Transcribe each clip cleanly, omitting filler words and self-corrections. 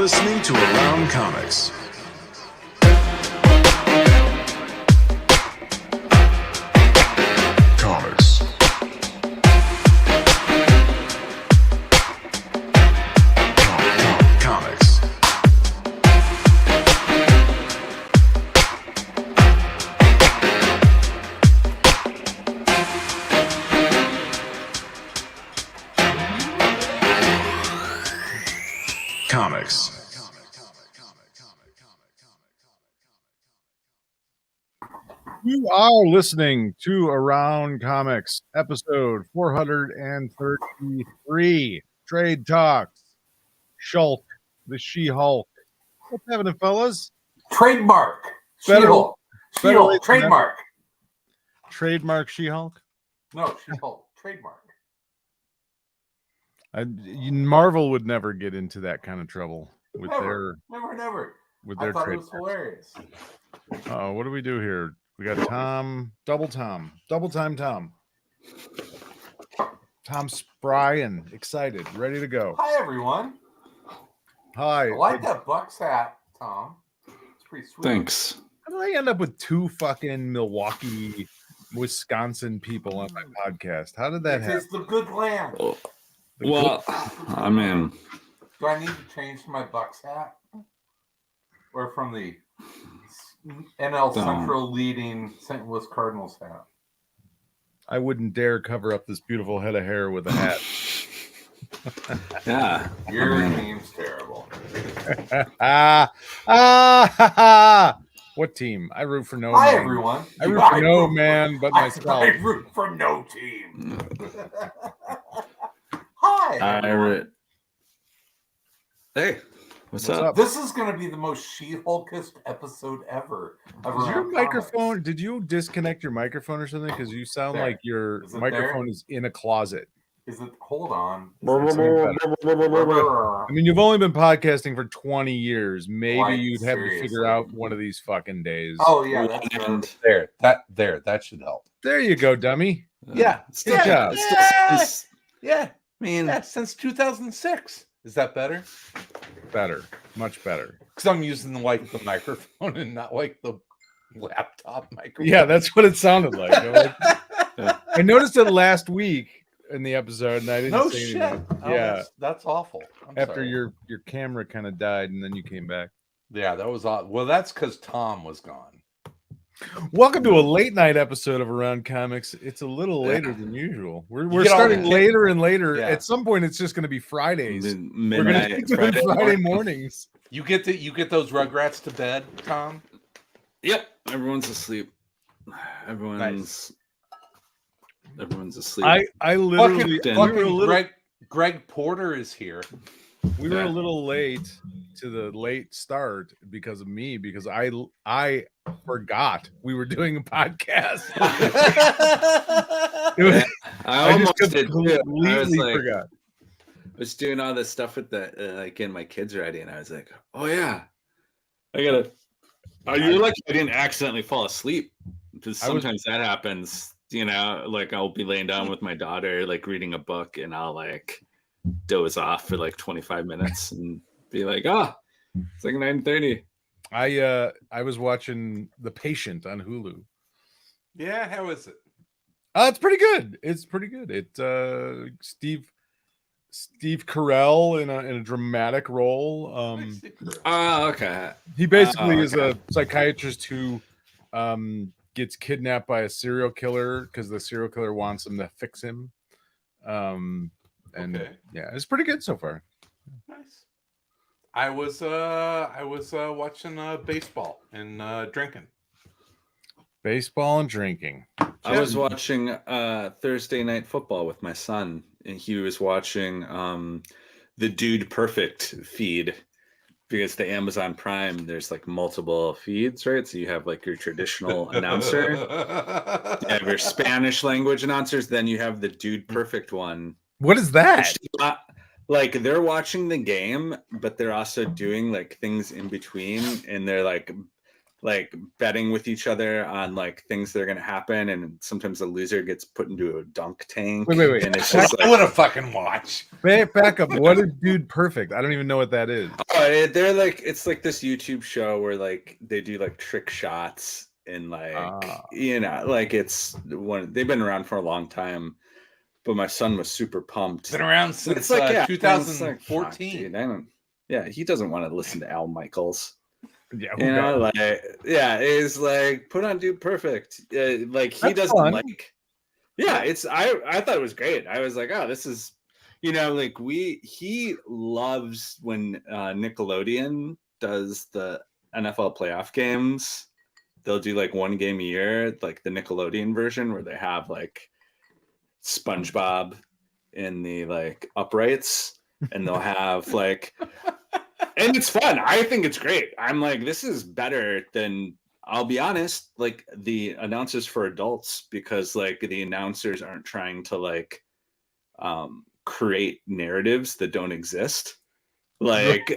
listening to Around Comics. Comics. Comics. Comics. You are listening to Around Comics, episode 433, Trade Talks, Shulk, the She-Hulk. What's happening, fellas? Trademark. Better- She-Hulk. better She-Hulk. late than Trademark. Trademark She-Hulk? No, She-Hulk. Trademark. Marvel would never get into that kind of trouble with Never. with I their thought it was trademarks. hilarious. Oh, what do we do here? We got Tom, double time Tom. Tom spry and excited, ready to go. Hi, everyone. Hi. I like that Bucks hat, Tom. It's pretty sweet. Thanks. How did I end up with two fucking Milwaukee, Wisconsin people on my podcast? How did that It happen? is the good land. Well, I mean, Do I need to change my Bucks hat? Or from the NL Central leading St. Louis Cardinals hat? I wouldn't dare cover up this beautiful head of hair with a hat. yeah. Your team's terrible. What team? I root for no Hi, man. everyone. I root for no man but myself. I root for no team. Hi. Hey, what's What's up? up? This is going to be the most She-Hulkest episode ever. of Is your Around microphone? Comics. Did you disconnect your microphone or something? Because you sound There. like your Is it microphone is in a closet. Is it? Hold on. I mean, you've only been podcasting for 20 years. Maybe Like, you'd have to figure seriously. out one of these fucking days. Oh yeah, that's And That should help. There you go, dummy. Yeah. still, Good job. still sounds- Yeah. I mean, Yeah, since 2006. Is that better? Better. Much better. Because I'm using the microphone and not like the laptop microphone. Yeah, that's what it sounded like. I noticed it last week in the episode, and I didn't No say shit. anything. Oh, Yeah, that's awful. I'm after sorry. your camera kind of died, and then you came back. Yeah, that was odd. Well, that's because Tom was gone. Welcome to a late night episode of Around Comics. It's a little later than usual. We're get all starting the- later and later. Yeah. At some point, it's just going to be Fridays. We're going to midnight be doing Friday morning. mornings. You get those Rugrats to bed, Tom? Yep, everyone's asleep. Everyone's asleep. I literally, Fucking- we were a little, Greg Porter is here. we were a Yeah. little late to the late start because of me, because I forgot we were doing a podcast. It was- I almost just did too. I completely was forgot. was doing all this stuff with the getting my kids ready, and I was like, "Oh yeah, I gotta." Oh, you're lucky I didn't accidentally fall asleep, because sometimes that happens. You know, like I'll be laying down with my daughter, like reading a book, and I'll like doze off for like 25 minutes and be like, "Ah, it's like 9:30." I was watching The Patient on Hulu. Yeah, how is it? It's pretty good. It's pretty good. It's Steve Carell in a dramatic role. Oh, okay. He basically is okay. a psychiatrist who gets kidnapped by a serial killer because the serial killer wants him to fix him. And Okay. yeah, it's pretty good so far. Nice. I was watching baseball and drinking. Baseball and drinking. I was watching Thursday Night Football with my son, and he was watching the Dude Perfect feed, because the Amazon Prime, there's like multiple feeds, right? So you have like your traditional announcer, you have your Spanish language announcers, then you have the Dude Perfect one. What is that? Like they're watching the game, but they're also doing like things in between, and they're like like betting with each other on like things that are gonna happen, and sometimes the loser gets put into a dunk tank. Wait. And it's just I like, would have fucking watch. Back up. What is Dude Perfect? I don't even know what that is. they're like, it's like this YouTube show where like they do like trick shots and like like it's one. They've been around for a long time, but my son was super pumped. Been around since It's like, yeah, 2014. it's like, fuck, dude, I don't. Yeah, he doesn't want to listen to Al Michaels. Yeah, You know, like, yeah, it's like put on Dude Perfect. Like he That's doesn't fun. like. Yeah, it's I thought it was great. I was like, oh, this is, you know, like he loves when Nickelodeon does the NFL playoff games. They'll do like one game a year, like the Nickelodeon version where they have like SpongeBob in the like uprights, and they'll have like. And it's fun. I think it's great. I'm like, this is better than, I'll be honest, like the announcers for adults, because like the announcers aren't trying to like create narratives that don't exist. Like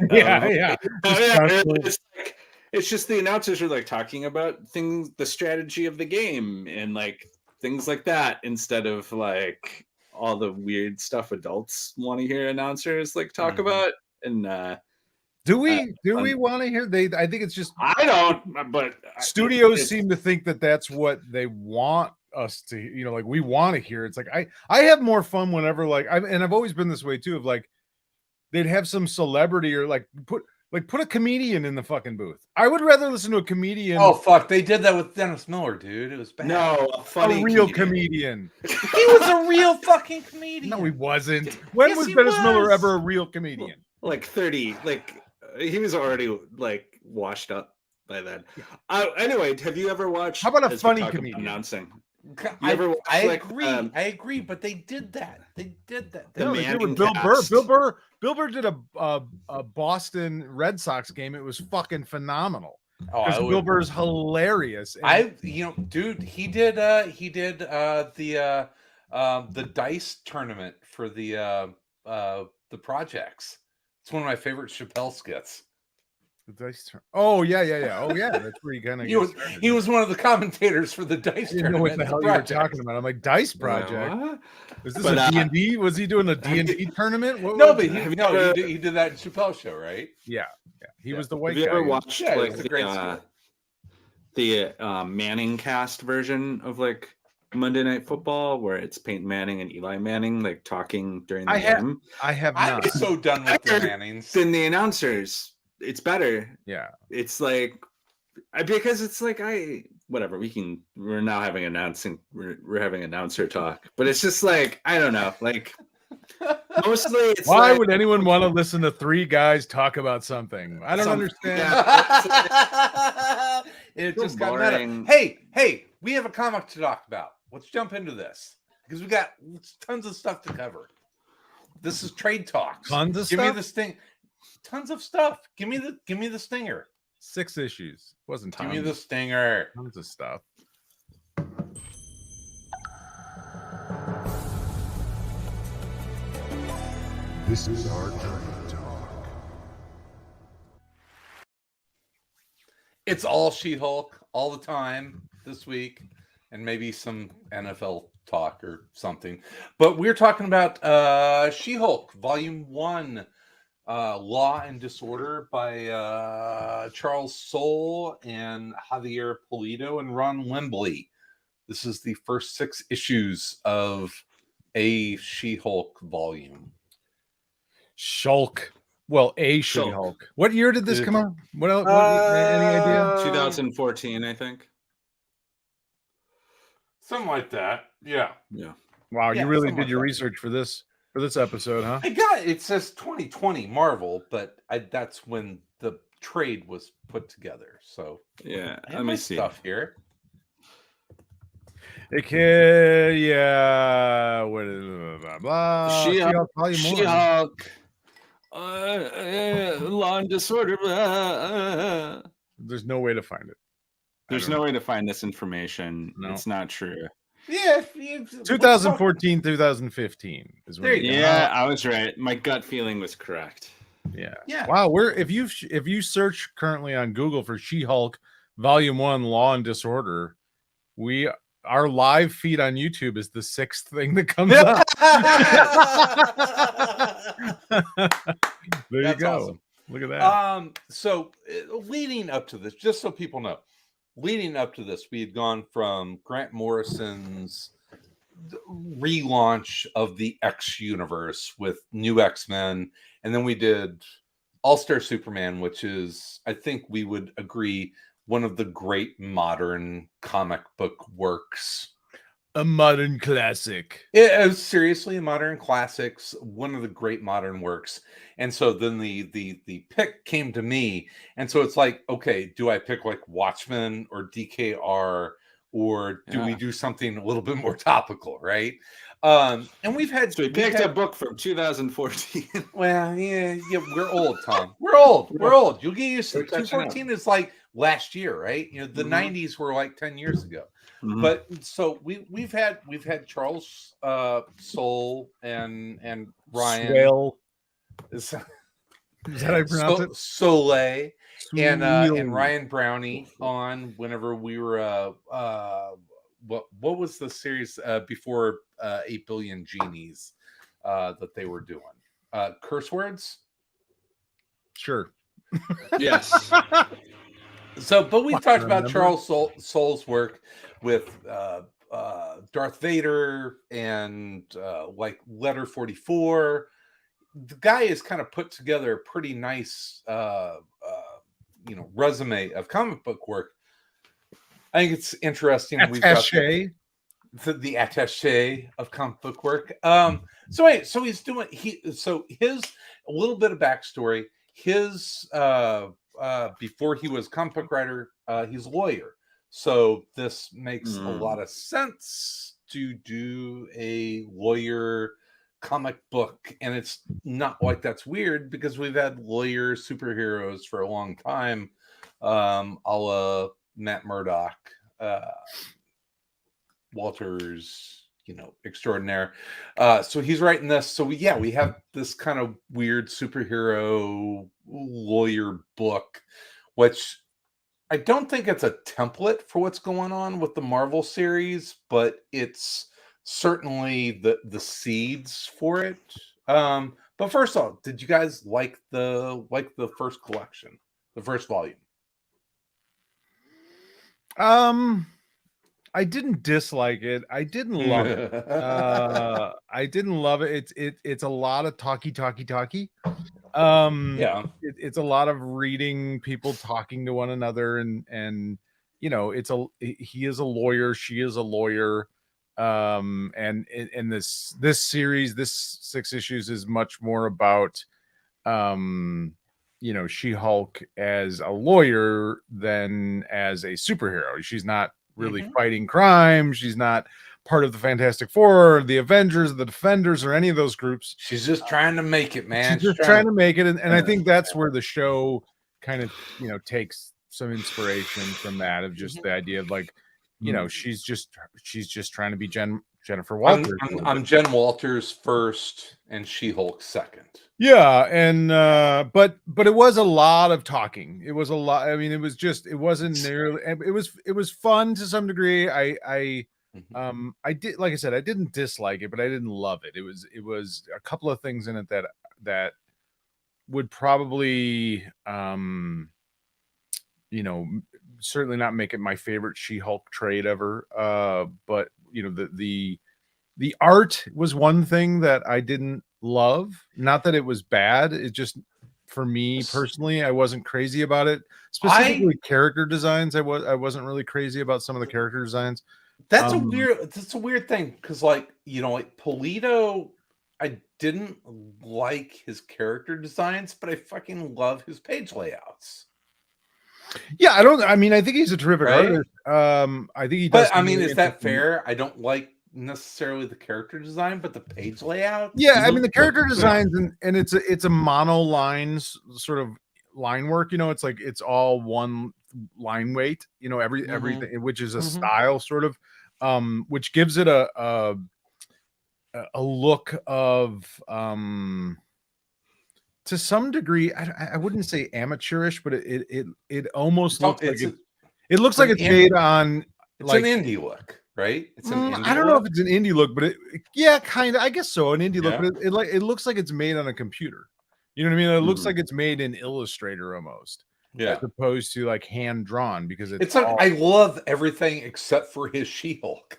it's just the announcers are like talking about things, the strategy of the game and like things like that, instead of like all the weird stuff adults want to hear announcers like talk about. And do we want to hear? I think it's just I don't, but studios seem to think that that's what they want us to, you know, like we want to hear. It's like I have more fun whenever like I've always been this way too, of like they'd have some celebrity or like put a comedian in the fucking booth. I would rather listen to a comedian. Oh fuck, they did that with Dennis Miller, dude. It was bad. No, a real comedian. He was a real fucking comedian. No, he wasn't. When Yes, was he Dennis Miller was. ever a real comedian? Like 30, like he was already like washed up by then. Anyway, have you ever watched? How about a as we funny talk about comedian? announcing? I like, agree, but they did that. They did that. The No, they did Manning with Bill Burr. cast. Bill Burr did a Boston Red Sox game. It was fucking phenomenal. Because Bill Burr's hilarious. Dude, he did the dice tournament for the projects. It's one of my favorite Chappelle skits. The dice turn. Oh yeah. Oh yeah, that's where you kind of. He was one of the commentators for the dice I didn't know tournament. what the hell you were talking about. I'm like, Dice Project. What? Is this a D&D? Was he doing a D&D tournament? He did that in Chappelle show, right? Yeah. He was the white Have you guy. ever watched like it's a great skit. the Manning cast version of like Monday Night Football, where it's Peyton Manning and Eli Manning like talking during the game? I have I'm not. so done with the Mannings. Then the announcers, it's better. Yeah. It's like because it's like whatever, we're now having we're having announcer talk, but it's just like I don't know, like mostly it's Why like, would anyone want to listen to three guys talk about something? I don't understand. Yeah, It so just got boring. meta. Hey, we have a comic to talk about. Let's jump into this because we got tons of stuff to cover. This is Trade Talks. Tons of Give stuff? me this thing. Tons of stuff. Give me the stinger. 6 issues. Wasn't tons. Give me the stinger. Tons of stuff. This is our Trade Talk. It's all She-Hulk all the time this week, and maybe some NFL talk or something. But we're talking about She-Hulk, Volume 1, Law and Disorder by Charles Soule and Javier Pulido and Ron Wembley. This is the first 6 issues of a She-Hulk volume. Shulk. Well, a She-Hulk. What year did this come out? What else? Any idea? 2014, I think. Something like that. Yeah. Wow, Yeah, you really something did like your that. research for this episode, huh? I got it. It says 2020 Marvel, but that's when the trade was put together. So Yeah, I have let my me see. stuff here. Yeah. What is blah blah? She-Hulk, Volume 1. She-Hulk, Law and Disorder. Blah. There's no way to find it. There's no way to find this information. No. It's not true. Yeah. 2014, 2015 is when There it you came go. Yeah, out. I was right. My gut feeling was correct. Yeah. Yeah. Wow, if you search currently on Google for She-Hulk Volume 1, Law and Disorder. Our live feed on YouTube is the 6th thing that comes up. There you That's go. awesome. Look at that. So leading up to this, just so people know, leading up to this, we had gone from Grant Morrison's relaunch of the X universe with New X-Men, and then we did All-Star Superman, which is, I think we would agree, one of the great modern comic book works. A modern classic. It is seriously a modern classics, one of the great modern works. And so then the pick came to me, and so it's like, okay, do I pick like Watchmen or DKR, or do we do something a little bit more topical, right? And we've had So we picked a book from 2014. Well, yeah, we're old, Tom. We're old. You'll get used to it. We're catching up. 2014 is like last year, right? You know, the 90s were like 10 years ago. But so we've had Charles Soule and Ryan Swale. is that how you pronounce it? Soule and Swale. Ryan Brownie on whenever we were what was the series before 8 Billion Genies that they were doing? Curse words? Sure. Yes. So, but we've talked about remember. Charles Soule's work with Darth Vader and like Letter 44. The guy has kind of put together a pretty nice, resume of comic book work. I think it's interesting. We've got the attaché of comic book work. So he's doing his a little bit of backstory. His before he was comic book writer, he's a lawyer. So this makes a lot of sense to do a lawyer comic book, and it's not like that's weird because we've had lawyer superheroes for a long time, a la Matt Murdock, Walters, extraordinaire. So he's writing this. So we have this kind of weird superhero lawyer book, which I don't think it's a template for what's going on with the Marvel series, but it's certainly the seeds for it. But first off, did you guys like the first collection, the first volume? I didn't dislike it. I didn't love it. I didn't love it. It's a lot of talky. It's a lot of reading people talking to one another, and he is a lawyer, she is a lawyer, and in this series, this 6 issues is much more about She-Hulk as a lawyer than as a superhero. She's not really fighting crime. She's not part of the Fantastic Four, or the Avengers, the Defenders, or any of those groups. She's just trying to make it, man. She's just trying to make it, and I think that's where the show kind of takes some inspiration from that, of just the idea of like, she's just trying to be Jennifer Walters. I'm Jen Walters first, and She-Hulk second. Yeah, and but it was a lot of talking. It was a lot. I mean, it wasn't nearly. It was fun to some degree. I did, like I said, I didn't dislike it, but I didn't love it. It was a couple of things in it that would probably certainly not make it my favorite She-Hulk trade ever. But the art was one thing that I didn't love. Not that it was bad. It just, for me personally, I wasn't crazy about it. Specifically character designs. I wasn't really crazy about some of the character designs. That's a weird thing, because like Pulido, I didn't like his character designs, but I fucking love his page layouts. Yeah, I think he's a terrific artist. I think he does. But I mean, is that fair? I don't like necessarily the character design, but the page layout. Yeah, I mean the character designs, and it's a mono lines sort of line work. It's like it's all one line weight. Everything, which is a style sort of, which gives it a look of to some degree. I wouldn't say amateurish, but it almost looks like It looks like it's made on It's like an indie look, right? It's an indie I don't know if look? it's an indie look, but yeah, kind of. I guess so, an indie look, Yeah. but it looks like it's made on a computer. You know what I mean? It looks Mhm. like it's made in Illustrator almost, Yeah. as opposed to like hand drawn because It's like I love everything except for his She-Hulk.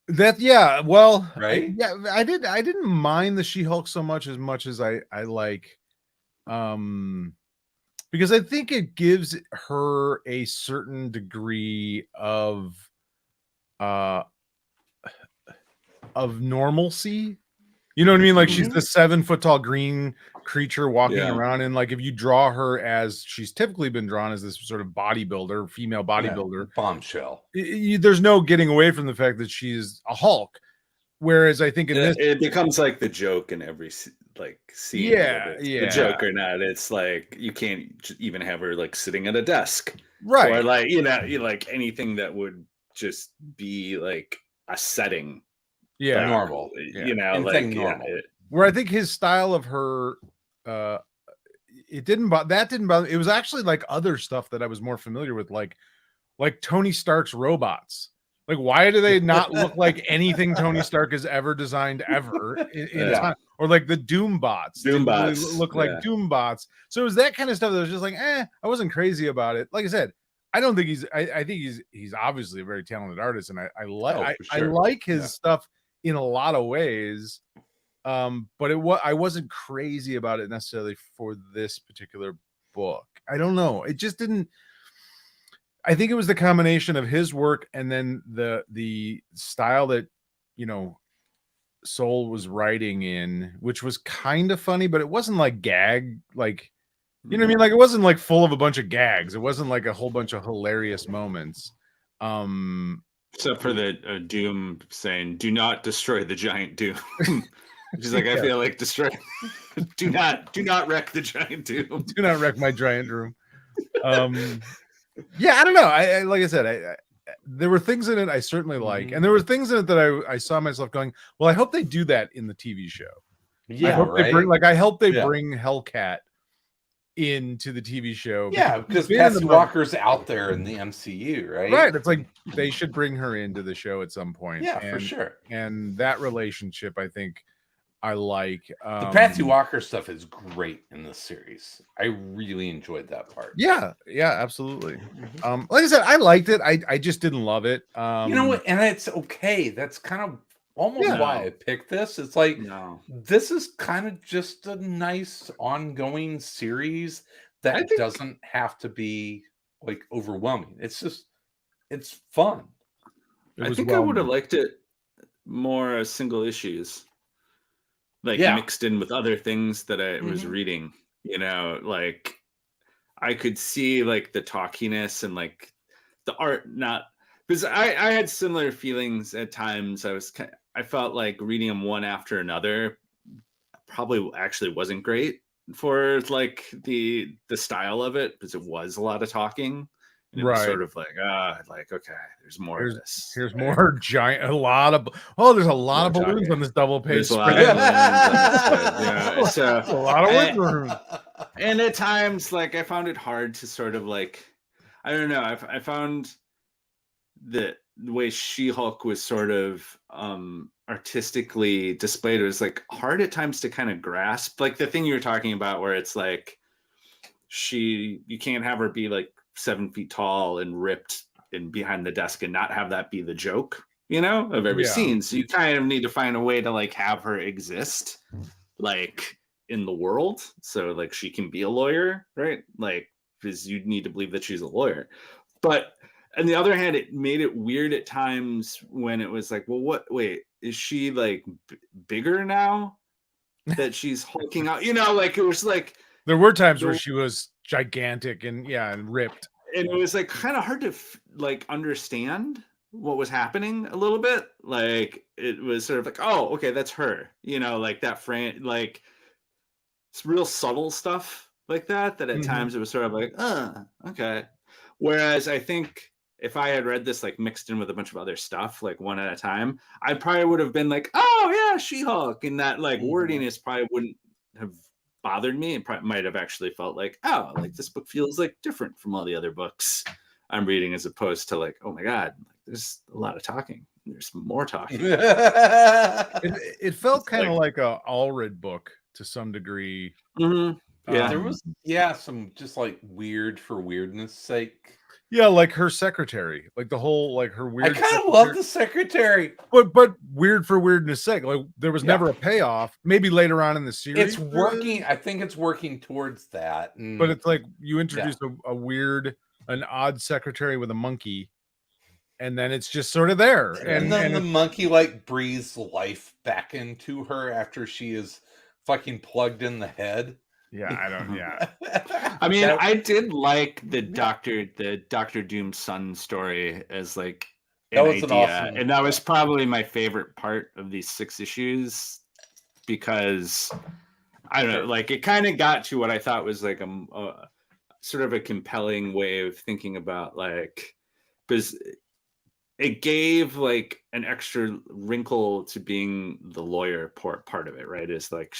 that yeah. Well, Right? yeah, I didn't mind the She-Hulk so much as I like because I think it gives her a certain degree uh of normalcy. You know what I mean? Like she's Mhm. the 7 foot tall green creature walking Yeah. around, and like if you draw her as she's typically been drawn as this sort of bodybuilder, female bodybuilder, Bombshell. there's no getting away from the fact that she's a Hulk. Whereas I think in this, It becomes like the joke in every like scene. Yeah, whether it's yeah. the joke or not. It's like you can't even have her like sitting at a desk, right? or like you like anything that would just be like a setting. Yeah, Normal. You know, Anything like normal. where I think his style of her, it didn't that didn't bother. It was actually like other stuff that I was more familiar with, like Tony Stark's robots. Like, why do they not look like anything Tony Stark has ever designed ever in time? Or like the Doom bots. Didn't really look like Doom bots. So it was that kind of stuff that was just like, I wasn't crazy about it. Like I said, I don't think I think he's obviously a very talented artist, and I like his stuff in a lot of ways. But I wasn't crazy about it necessarily for this particular book. I don't know. It just didn't. I think it was the combination of his work and then the style that Soule was writing in, which was kind of funny, but it wasn't like gag, like you know what I mean? Like it wasn't like full of a bunch of gags. It wasn't like a whole bunch of hilarious moments. Except for the Doom saying, "Do not destroy the giant Doom." She's like, I feel like destroy. do not wreck the giant Doom. Do not wreck my giant Doom. Yeah, I don't know. I like I said, there were things in it I certainly like, and there were things in it that I saw myself going, well, I hope they do that in the TV show. Yeah, I hope right. I hope they bring Hellcat into the TV show. Yeah, because Patsy Walker's out there in the MCU, right? Right. It's like they should bring her into the show at some point. Yeah, for sure. And that relationship, I think, I like. The Patsy Walker stuff is great in this series. I really enjoyed that part. Yeah, absolutely. Like I said, I liked it. I just didn't love it. You know what? And it's okay. That's kind of almost why I picked this. It's like this is kind of just a nice ongoing series that doesn't have to be like overwhelming. It's fun. I think I would have liked it more as single issues. Like mixed in with other things that I was reading, like I could see like the talkiness and like the art, not because I had similar feelings at times. I felt like reading them one after another probably actually wasn't great for like the style of it, because it was a lot of talking. And it was sort of like, okay, there's more of this. Here's more giant, there's a lot of balloons on this double page spread. Yeah, so a lot of work. And at times, like I found it hard to sort of like, I don't know. I found the way She-Hulk was sort of artistically displayed, it was like hard at times to kind of grasp. Like the thing you were talking about, where it's like you can't have her be like 7 feet tall and ripped and behind the desk and not have that be the joke, of every scene. So you kind of need to find a way to like have her exist like in the world. So like she can be a lawyer, right? Like, because you'd need to believe that she's a lawyer. But on the other hand, it made it weird at times when it was like, well, wait, is she like bigger now that she's hulking out? Like it was like, there were times where she was gigantic and ripped, and it was like kind of hard to like understand what was happening a little bit. Like it was sort of like, oh, okay, that's her, like that frame, like it's real subtle stuff like that at times it was sort of like, okay. Whereas I think if I had read this like mixed in with a bunch of other stuff, like one at a time, I probably would have been like, oh yeah, She-Hulk, and that like wordiness probably wouldn't have bothered me. It might have actually felt like, oh, like this book feels like different from all the other books I'm reading, as opposed to like, oh my God, like, there's a lot of talking. There's more talking. It felt It's kind of like- like a Allred book to some degree. Mhm. Yeah. There was some just like weird for weirdness sake. Yeah, like her secretary, like the whole like her weird. I kind of love the secretary. but weird for weirdness sake. Like there was Yeah. never a payoff. Maybe later on in the series, It's working. I think it's working towards that. And But it's like you introduce a weird, an odd secretary with a monkey, and then it's just sort of there. and then the monkey like breathes life back into her after she is fucking plugged in the head. Yeah, I don't. Yeah, I mean, That- I did like the Doctor Doom son story as like That an was an idea, awesome- and that was probably my favorite part of these 6 issues, because I don't know, like it kind of got to what I thought was like a sort of a compelling way of thinking about, like, because it gave like an extra wrinkle to being the lawyer part of it, right? Is like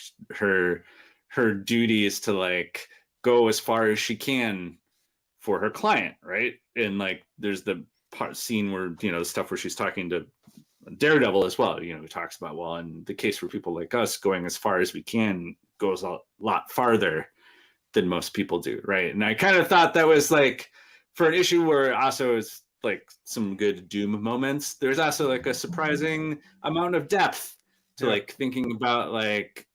her duty is to like go as far as she can for her client, right? And like there's the scene where, you know, the stuff where she's talking to Daredevil as well, you know, who talks about, well, in the case for people like us, going as far as we can goes a lot farther than most people do, right? And I kind of thought that was like, for an issue where also is like some good Doom moments, there's also like a surprising amount of depth to like thinking about like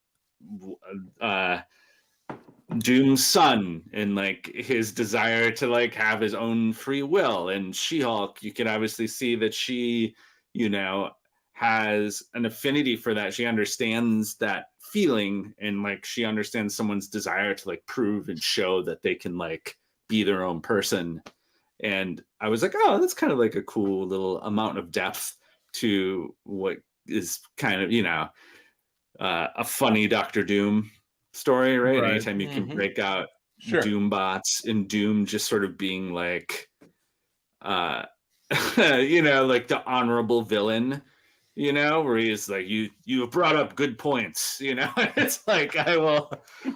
Doom's son and like his desire to like have his own free will. And She-Hulk, you can obviously see that she, you know, has an affinity for that. She understands that feeling, and like she understands someone's desire to like prove and show that they can like be their own person. And I was like, oh, that's kind of like a cool little amount of depth to what is kind of, you know, a funny Doctor Doom story, right? Anytime you can break out Doom bots and Doom just sort of being like, you know, like the honorable villain, you know, where he's like, you have brought up good points, you know. It's like, I will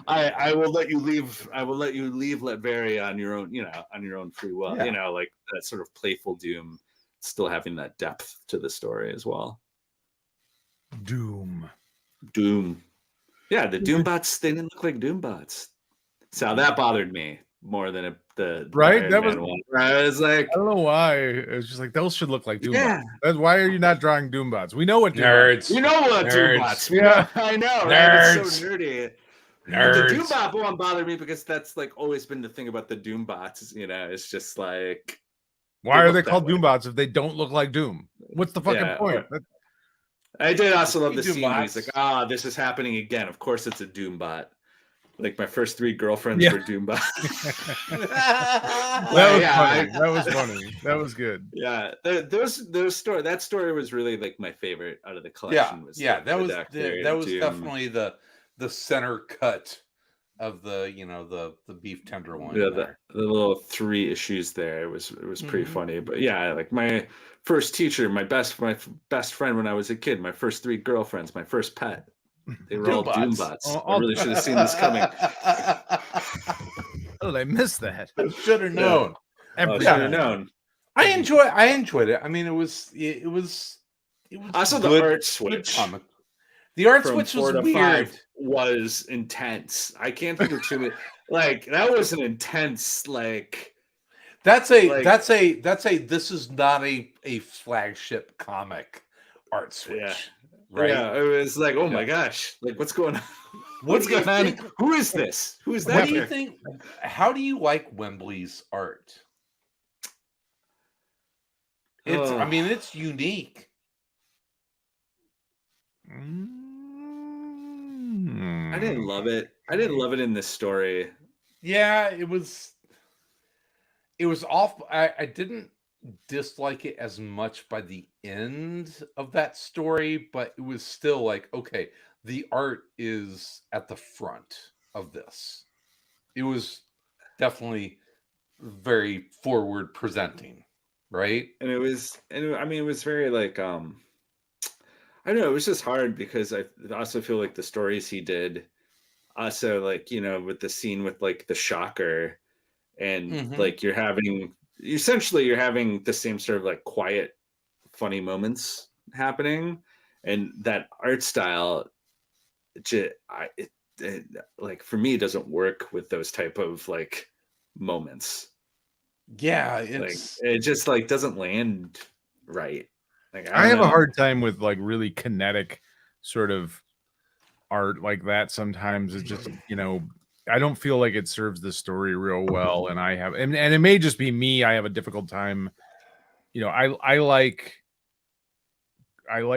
let you leave Latveria on your own, you know, on your own free will, you know, like that sort of playful Doom still having that depth to the story as well. Doom. Yeah, the Doombots, they didn't look like Doombots. So that bothered me more than the Right? Iron That Man was one. I was like, I don't know why. It's just like those should look like Doombots. Yeah. That's why are you not drawing Doombots? We know what Nerds. you know what Nerds. Doombots. Yeah. I know, right? Nerds. It's so nerdy. But the Nerds. Doombot one bothered me because that's like always been the thing about the Doombots. You know, it's just like, Why They are they look that called way. Doombots if they don't look like Doom? What's the fucking Yeah, point? I did also love the Doombots. scene where he's like, this is happening again. Of course it's a Doombot. Like my first 3 girlfriends Yeah. were Doombot. That was funny. That was funny. That was good. Yeah, that story was really like my favorite out of the collection. That was Doom. definitely the center cut of the, you know, the beef tenderloin. Yeah, there. the little 3 issues there. It was pretty funny. But yeah, like my first teacher, my best friend when I was a kid, my first 3 girlfriends, my first pet. They were all Doombots. I really should have seen this coming. Oh, I missed that. Should have known. Should have known. I enjoyed it. I mean, it was Also, the good- art good switch. comic. The art From switch 4 was to weird. 5 was intense. I can't think of too many. Like that was an intense. Like That's a this is not a flagship comic art switch. Yeah. Right. Yeah, it was like, oh my gosh, like what's going on? What's do you going on? think- Who is this? Who is that? What do you here? think? How do you like Wembley's art? It's I mean, it's unique. I didn't love it. I didn't love it in this story. Yeah, it was off. I didn't dislike it as much by the end of that story, but it was still like, okay, the art is at the front of this. It was definitely very forward presenting, right? And it was very like I don't know, it was just hard because I also feel like the stories he did also like, you know, with the scene with like the shocker and Mhm. like you're having the same sort of like quiet, funny moments happening, and that art style, like for me, doesn't work with those type of like moments. Yeah, Like it's it just like doesn't land right. Like I I don't have a know. hard time with like really kinetic sort of art like that. Sometimes it's just, you know, I don't feel like it serves the story real well. And and it may just be me. I have a difficult time. You know, I like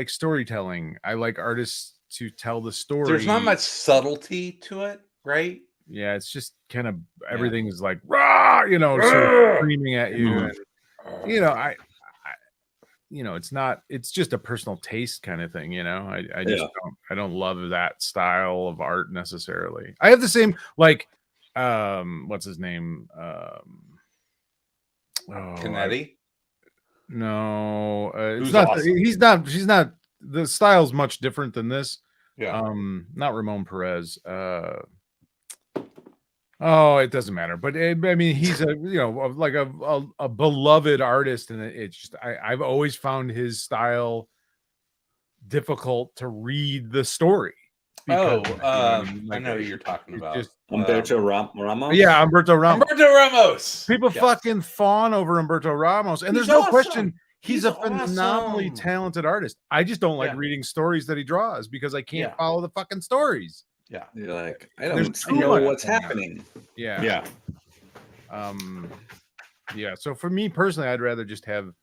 storytelling. I like artists to tell the story. there's not much subtlety to it, right? Yeah, it's just kind of Yeah. everything is like rah, you know, sort of screaming at you. Mhm. And you know, you know, it's just a personal taste kind of thing, you know. I just Yeah. I don't love that style of art necessarily. I have the same like what's his name? Canetti. No, it's Who's not awesome. she's not the style's much different than this. Yeah. Not Ramon Perez. Oh, it doesn't matter. But I mean, he's a like a beloved artist, and it's just I've always found his style difficult to read the story. Oh, Because, you know what I mean? I Like, know who you're talking it's about. just Umberto Ramos. yeah, Umberto Ramos. Humberto Ramos. People Yes. fucking fawn over Umberto Ramos, and He's there's no awesome. question he's He's a phenomenally awesome. talented artist. I just don't like Yeah. reading stories that he draws because I can't Yeah. follow the fucking stories. Yeah. You're like, I There's don't too know much what's going on. happening. Yeah. Yeah. Yeah. So for me personally, I'd rather just have,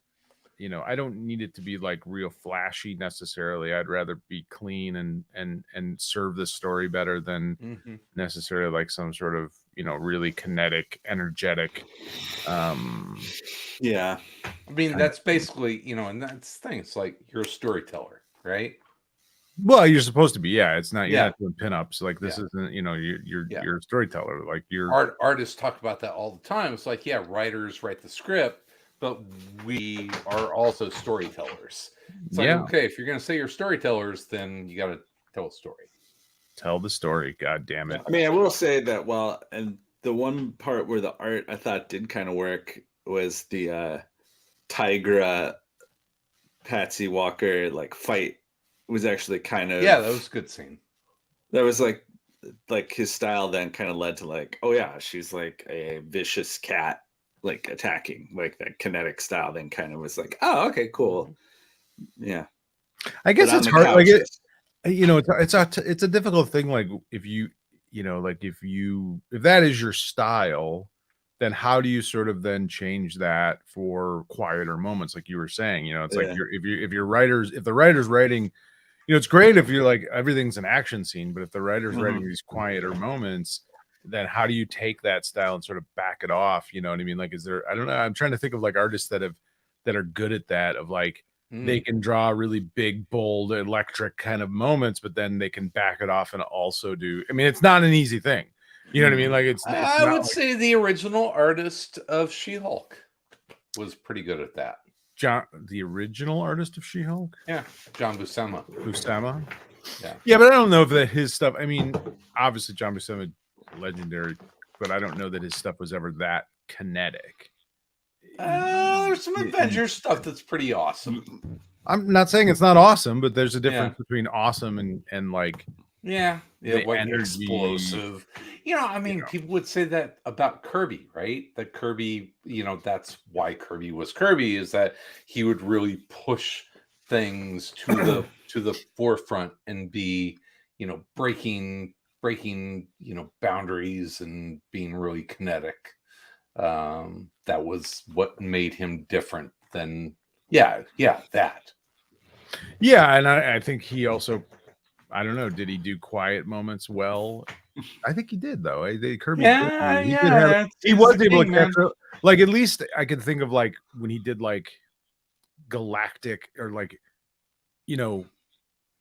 you know, I don't need it to be like real flashy necessarily. I'd rather be clean and serve the story better than Mhm. necessarily like some sort of, you know, really kinetic, energetic. Yeah. I mean, that's basically, you know, and that's the thing. It's like you're a storyteller, right? Well, you're supposed to be, yeah. It's not you're Yeah. not doing pinups. Like this Yeah. isn't, you know, Yeah. you're a storyteller. Like you're Artists talk about that all the time. It's like, yeah, writers write the script, but we are also storytellers. It's like, yeah. okay, if you're gonna say you're storytellers, then you gotta tell a story. Tell the story. God damn it. I mean, I will say that and the one part where the art I thought did kind of work was the Tigra Patsy Walker like fight was actually kind of Yeah, that was a good scene. that was like his style then kind of led to like, oh yeah, she's like a vicious cat like attacking, like that kinetic style then kind of was like, oh okay, cool. Yeah. I guess But on it's the hard. Like couch, you know, it's a difficult thing. Like if you know, like if that is your style, then how do you sort of then change that for quieter moments, like you were saying? You know, it's like Yeah. if the writer's writing, you know, it's great if you're like everything's an action scene, but if the writer's writing these quieter moments, then how do you take that style and sort of back it off? You know what I mean? Like, is there? I don't know. I'm trying to think of like artists that are good at that. Of like they can draw really big, bold, electric kind of moments, but then they can back it off and also do. I mean, it's not an easy thing. You know what I mean? Like it's I not would like say the original artist of She-Hulk was pretty good at that. the original artist of She-Hulk, Yeah, John Buscema. Buscema. Yeah. But I don't know if that his stuff. I mean, obviously John Buscema, legendary, but I don't know that his stuff was ever that kinetic. There's some Avengers stuff that's pretty awesome. I'm not saying it's not awesome, but there's a difference between awesome and like Yeah, the like energy. explosive. You know, I mean, people would say that about Kirby, right? That Kirby, you know, that's why Kirby was Kirby, is that he would really push things to the forefront and be, you know, breaking, you know, boundaries and being really kinetic. That was what made him different than that. Yeah, and I think he also, I don't know, did he do quiet moments well? I think he did though. Kirby, he was able to catch up. Like at least I can think of like when he did like Galactic or like, you know,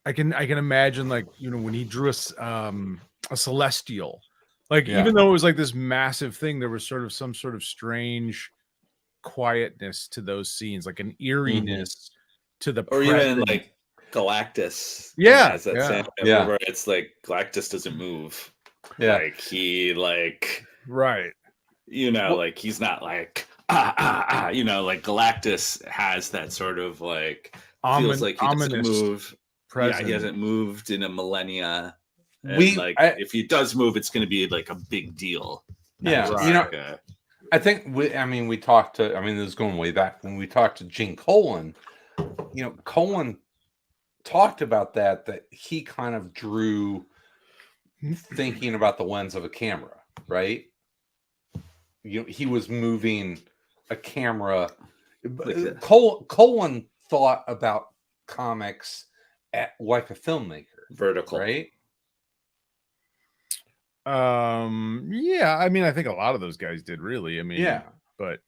I can imagine like, you know, when he drew a Celestial, like even though it was like this massive thing, there was sort of some sort of strange quietness to those scenes, like an eeriness to the or presence. even like Galactus. Yeah, has that yeah. same where it's like Galactus doesn't move. Yeah. Like he like Right. like he's not like like Galactus has that sort of like feels like he doesn't Ominous move. presence. Yeah, he hasn't moved in a millennia. And if he does move, it's going to be like a big deal. Yeah, right. I think we talked to. I mean, this is going way back when we talked to Gene Colan. Colan talked about that he kind of drew thinking about the lens of a camera, right? He was moving a camera. Like Colan thought about comics like a filmmaker, vertical, right? Yeah, I mean, I think a lot of those guys did, really. I mean, Yeah, but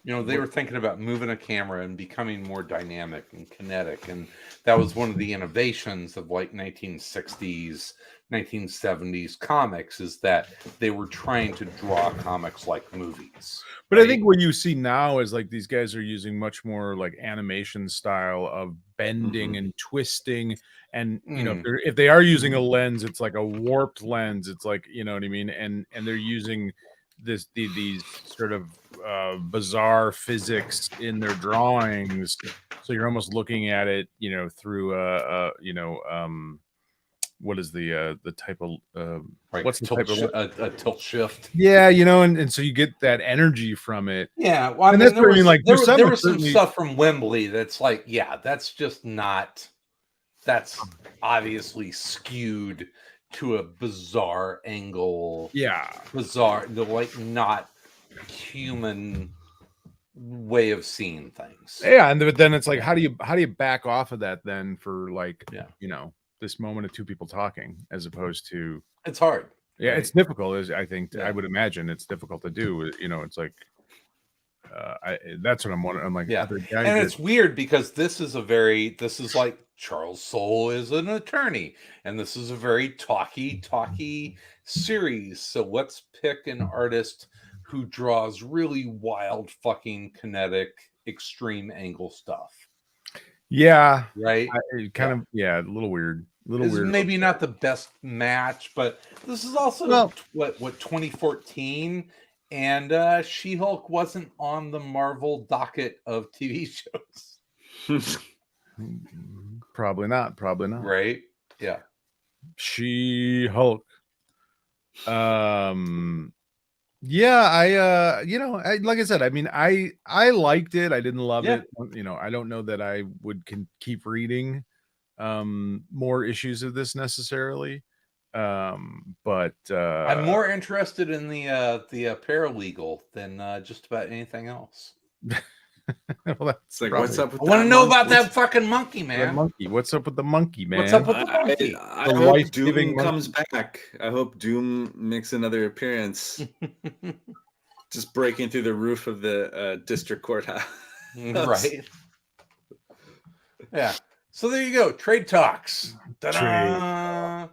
they were thinking about moving a camera and becoming more dynamic and kinetic, and that was one of the innovations of like 1960s, 1970s comics, is that they were trying to draw comics like movies. But I think what you see now is like these guys are using much more like animation style of bending and twisting, and if they are using a lens, it's like a warped lens. It's like, you know what I mean, and they're using these sort of bizarre physics in their drawings, so you're almost looking at it, through what is the type of what's the type of a tilt shift? Yeah, and so you get that energy from it. Yeah, well, and that's what I mean. Like there was some stuff from Wembley that's like, yeah, that's just not. That's obviously skewed to a bizarre angle. Yeah, bizarre, like not human way of seeing things. Yeah, but then it's like, how do you back off of that then for like, this moment of two people talking, as opposed to, it's hard. Yeah, right? It's difficult. I think I would imagine it's difficult to do. It's like, that's what I'm wondering. I'm like, yeah, and it's weird because this is like Charles Soule is an attorney, and this is a very talky series. So let's pick an artist who draws really wild, fucking kinetic, extreme angle stuff. Yeah, right. A little weird. Maybe not the best match, but this is also what 2014, and She-Hulk wasn't on the Marvel docket of TV shows. Probably not. Right? Yeah. She-Hulk. Yeah, like I said, I mean, I liked it. I didn't love it. I don't know that I would keep reading more issues of this necessarily. But I'm more interested in the paralegal than just about anything else. Well, that's like, what's up with I want to know about that fucking monkey, man. Monkey. What's up with the monkey, man? What's up with the monkey? I hope Doom comes back. I hope Doom makes another appearance. Just breaking through the roof of the district courthouse. Right. Yeah. So there you go. Trade talks. Ta-da!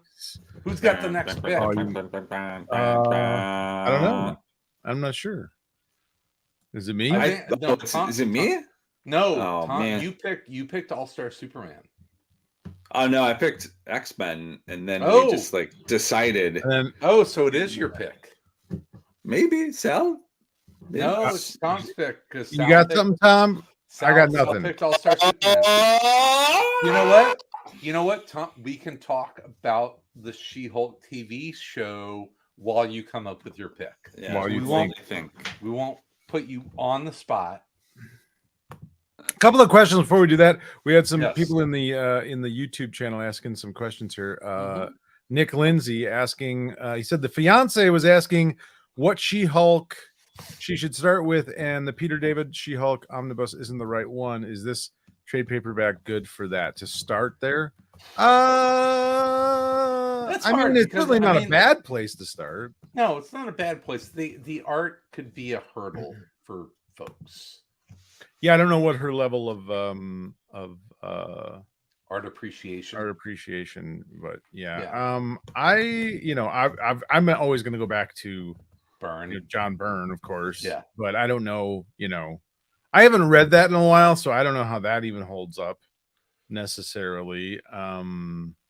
Who's got the next pick? I don't know. I'm not sure. Is it me? Is it me? No, oh, Tom, man. You picked All-Star Superman. Oh no, I picked X-Men, and then we just like decided. And then, so it is your pick. Maybe Sal. No, it's Tom's pick. You got something, Tom? I got nothing. Picked All-Star Superman. You know what, Tom? We can talk about the She-Hulk TV show while you come up with your pick. Yeah, while you think. We won't put you on the spot. A couple of questions before we do that. We had some people in the YouTube channel asking some questions here. Nick Lindsay asking, he said the fiance was asking what She-Hulk she should start with, and the Peter David She-Hulk omnibus isn't the right one. Is this trade paperback good for that to start there? I mean, it's certainly not a bad place to start. No, it's not a bad place. The art could be a hurdle for folks. Yeah, I don't know what her level of art appreciation, but I'm always going to go back to Byrne, John Byrne, of course. Yeah, but I don't know. I haven't read that in a while, so I don't know how that even holds up necessarily.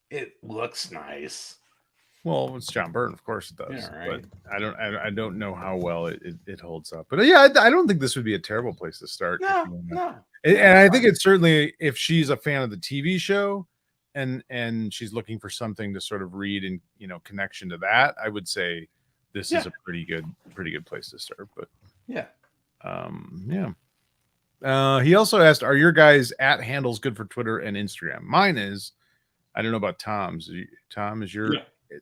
It looks nice. Well, it's John Byrne, of course it does. Yeah, right. But I don't know how well it holds up. But yeah, I don't think this would be a terrible place to start. No. And I think it's certainly, if she's a fan of the TV show and she's looking for something to sort of read and, you know, connection to that, I would say this is a pretty good place to start. But yeah. He also asked, are your guys at handles good for Twitter and Instagram? Mine is. I don't know about Tom's. Tom, is your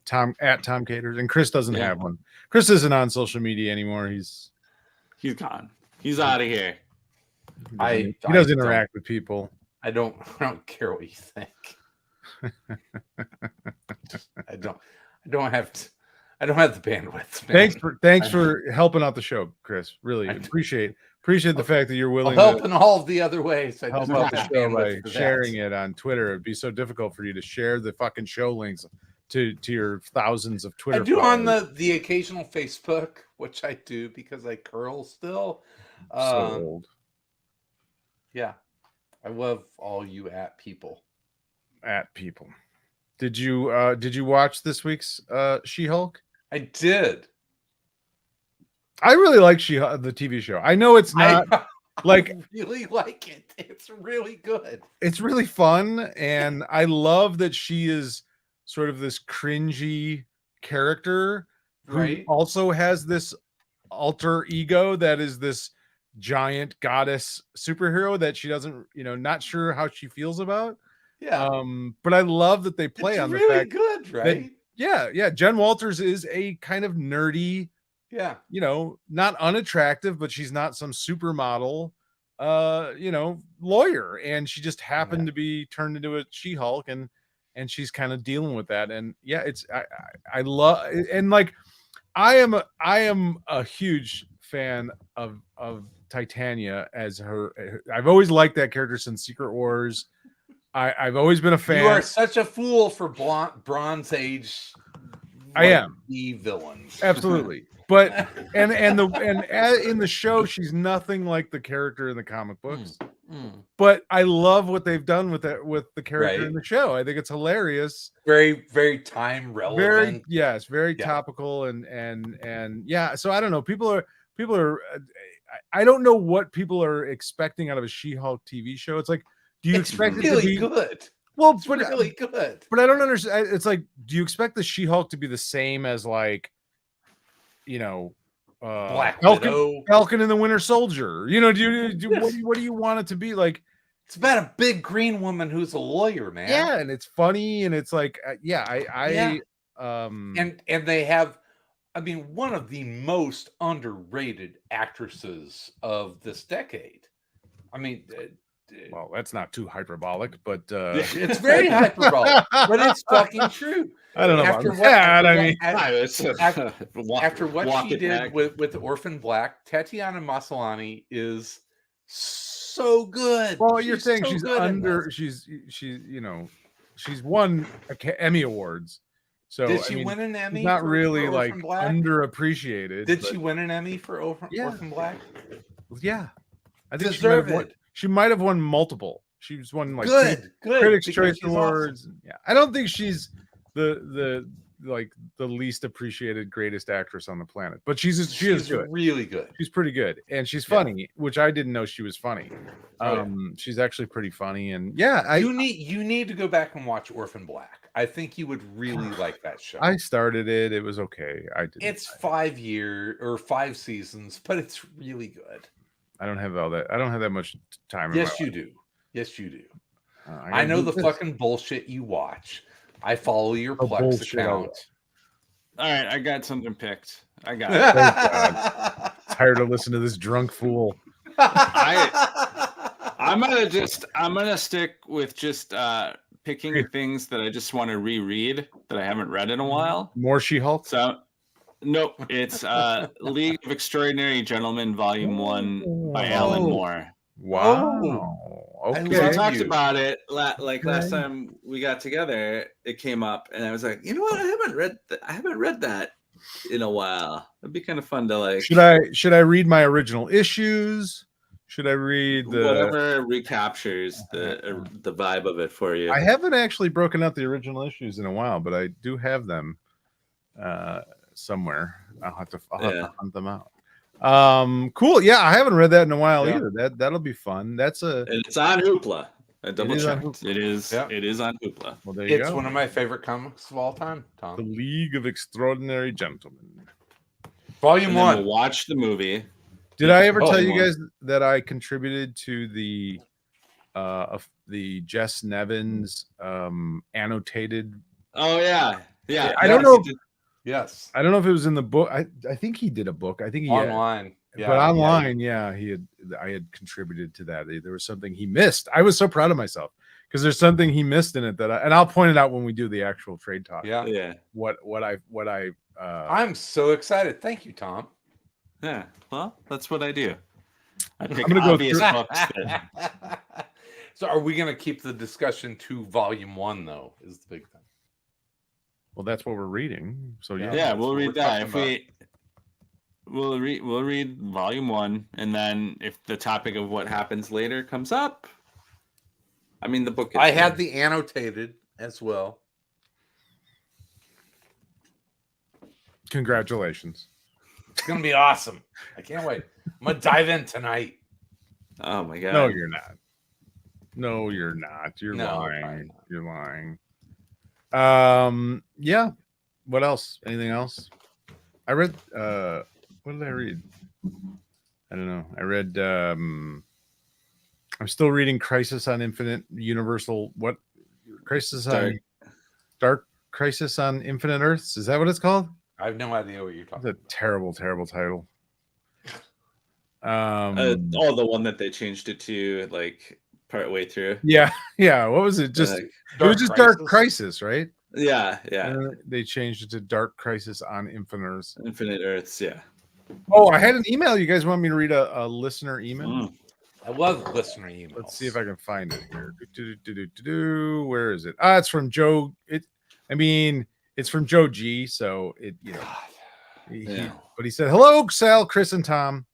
Tom at Tom Caters? And Chris doesn't have one. Chris isn't on social media anymore. He's gone. He's out of here. He doesn't interact with people. I don't care what you think. I don't have the bandwidth. Man. Thanks for helping out the show, Chris. Really appreciate the fact that you're willing to help in all the other ways. I help out the show by sharing it on Twitter. It'd be so difficult for you to share the fucking show links to your thousands of Twitter. I do followers. on the occasional Facebook, which I do because I curl still. So old. Yeah, I love all you people. Did you watch this week's She-Hulk? I did. I really like the TV show. I know it's not like I really like it. It's really good. It's really fun, and I love that she is sort of this cringy character who also has this alter ego that is this giant goddess superhero that she doesn't, not sure how she feels about. Yeah. But I love that they play on the fact good, right? That, Jen Walters is a kind of nerdy, not unattractive, but she's not some supermodel, lawyer, and she just happened to be turned into a She-Hulk, and she's kind of dealing with that. And I love, and like I am a huge fan of Titania as her. I've always liked that character since Secret Wars. I've always been a fan. You are such a fool for Bronze Age. I am the villains, absolutely. But and in the show, she's nothing like the character in the comic books. But I love what they've done with the character in the show. I think it's hilarious. Very, very time relevant. Very topical and yeah. So I don't know. People are. I don't know what people are expecting out of a She-Hulk TV show. It's like, do you expect it to be good? Well, it's really good. But I don't understand. It's like, do you expect the She-Hulk to be the same as like, Black Widow, Falcon and the Winter Soldier? What do you want it to be like? It's about a big green woman who's a lawyer, man. Yeah, and it's funny, and it's like, and they have, one of the most underrated actresses of this decade. Well, that's not too hyperbolic, but it's very hyperbolic, but it's fucking true. I don't know after about that. After what she did with Orphan Black, Tatiana Maslany is so good. Well, you're saying she's under. She's won Emmy awards. So did she win an Emmy? Not really like underappreciated. Did she win an Emmy for Orphan Black? Yeah, I think deserved. She might have won multiple. She's won like good Critics' Choice Awards. Awesome. Yeah, I don't think she's the least appreciated greatest actress on the planet, but she's good. Really good. She's pretty good, and she's funny, which I didn't know she was funny. She's actually pretty funny, and you need to go back and watch Orphan Black. I think you would really like that show. I started it; it was okay. It's 5 seasons, but it's really good. I don't have all that. I don't have that much time. Yes, you do. Yes, you do. I know the fucking bullshit you watch. I follow your Plex account. All right, I got something picked. I got it. Thank God. Tired of listening to this drunk fool. I'm gonna stick with just picking things that I just want to reread that I haven't read in a while. More She-Hulk. So. Nope, it's League of Extraordinary Gentlemen, Volume 1 by Alan Moore. Wow. Okay. We talked about it last time we got together. It came up, and I was like, you know what? I haven't read that in a while. It'd be kind of fun to like. Should I read my original issues? Should I read whatever recaptures the vibe of it for you? I haven't actually broken out the original issues in a while, but I do have them. somewhere. I'll have to hunt them out. Cool. Yeah, I haven't read that in a while either. That'll be fun. That's And it's on Hoopla. I double is on checked. Hoopla. It is on Hoopla. well, there you It's go. one of my favorite comics of all time, The Tom. League of Extraordinary Gentlemen. Volume And then 1. we'll watch the movie. Did I ever tell Volume you guys that I contributed to the Jess Nevins annotated? Oh yeah. I don't know. Yes. I don't know if it was in the book. I think he did a book. I think he had. Online. But online, I had contributed to that. There was something he missed. I was so proud of myself because there's something he missed in it that and I'll point it out when we do the actual trade talk. Yeah. What I I'm so excited. Thank you, Tom. Yeah. Well, that's what I do. I pick gonna go obvious through- books that- So are we going to keep the discussion to volume 1 though? Is the big thing. well, that's what we're reading. So Yeah. Yeah, that's we'll what read we're that. talking We'll read volume 1, and then if the topic of what happens later comes up, I mean the book. I had the annotated as well. Congratulations. It's going to be awesome. I can't wait. I'm going to dive in tonight. Oh my god. No, you're not. No, you're not. You're No, lying. probably not. You're lying. Yeah. What else? Anything else? I read what did I read? I don't know. I read I'm still reading Crisis on Infinite Universal what Crisis on Dark Crisis on Infinite Earths. Is that what it's called? I have no idea what you're It's talking a terrible, terrible title. the one that they changed it to like part way through. Yeah. What was it? Just Like, it was just Dark Crisis, right? yeah. They changed it to Dark Crisis on Infinite Earths. Infinite Earths, yeah. Oh, I had an email. You guys want me to read a listener email? Mm. I love listener emails. Let's see if I can find it here. Where is it? It's from Joe. It's from Joe G. So it, but he said, "Hello, Sal, Chris, and Tom.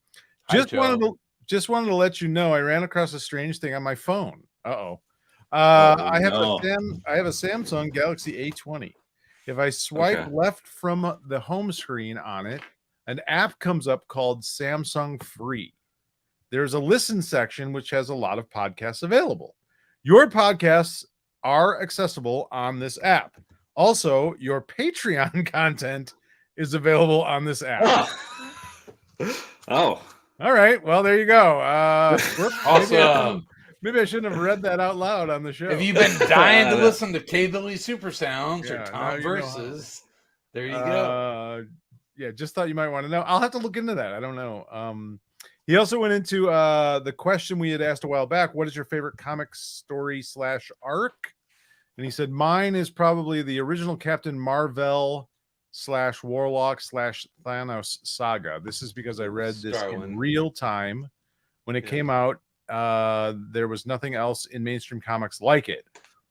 Hi, Just wanted to let you know I ran across a strange thing on my phone. I have a Samsung Galaxy A20. If I swipe left from the home screen on it, an app comes up called Samsung Free. There's a listen section which has a lot of podcasts available. Your podcasts are accessible on this app. Also, your Patreon content is available on this app." Oh. All right. Well, there you go. Awesome. Maybe I shouldn't have read that out loud on the show. Have you been dying to listen to K. Billy Super Sounds or Yeah, now Tom you know Versus? There you go. Yeah, just thought you might want to know. I'll have to look into that. I don't know. He also went into the question we had asked a while back. What is your favorite comic story / arc? And he said, mine is probably the original Captain Marvel / Warlock / Thanos saga. This is because I read this in real time. When it came out, there was nothing else in mainstream comics like it.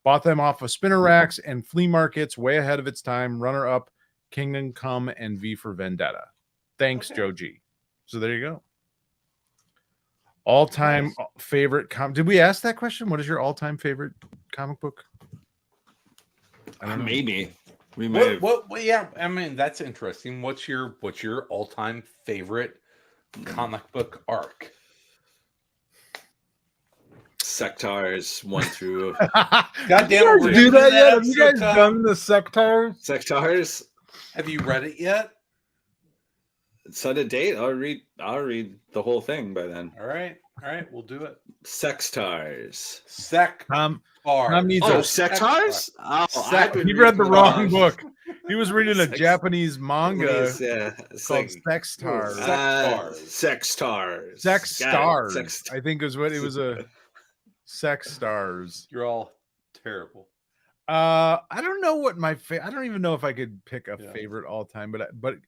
Bought them off of spinner racks and flea markets way ahead of its time. Runner up, Kingdom Come and V for Vendetta. Thanks, Joe G. So there you go. All-time favorite did we ask that question? What is your all-time favorite comic book? I don't know. Maybe we may. Yeah, I mean that's interesting. What's your all-time favorite comic book arc? Sectars 1 through God damn it, do that yet? Have you guys done the Sectars? Sectars. Have you read it yet? Set a date. I'll read the whole thing by then. All right, we'll do it. Sectars. Tom needs Sectars? He read the wrong book. He was reading a Japanese manga called Sextars. Sextars. Sextars. I think is what it was. A Sextars. You're all terrible. I don't know what my I don't even know if I could pick a favorite all time, but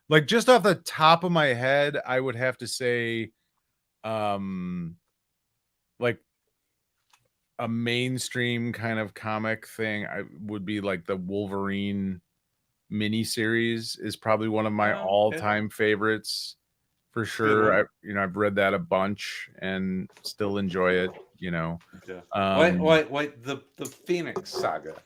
like just off the top of my head, I would have to say, like a mainstream kind of comic thing. I would be like the Wolverine miniseries is probably one of my all-time favorites for sure. I've read that a bunch and still enjoy it. Wait, the Phoenix Saga.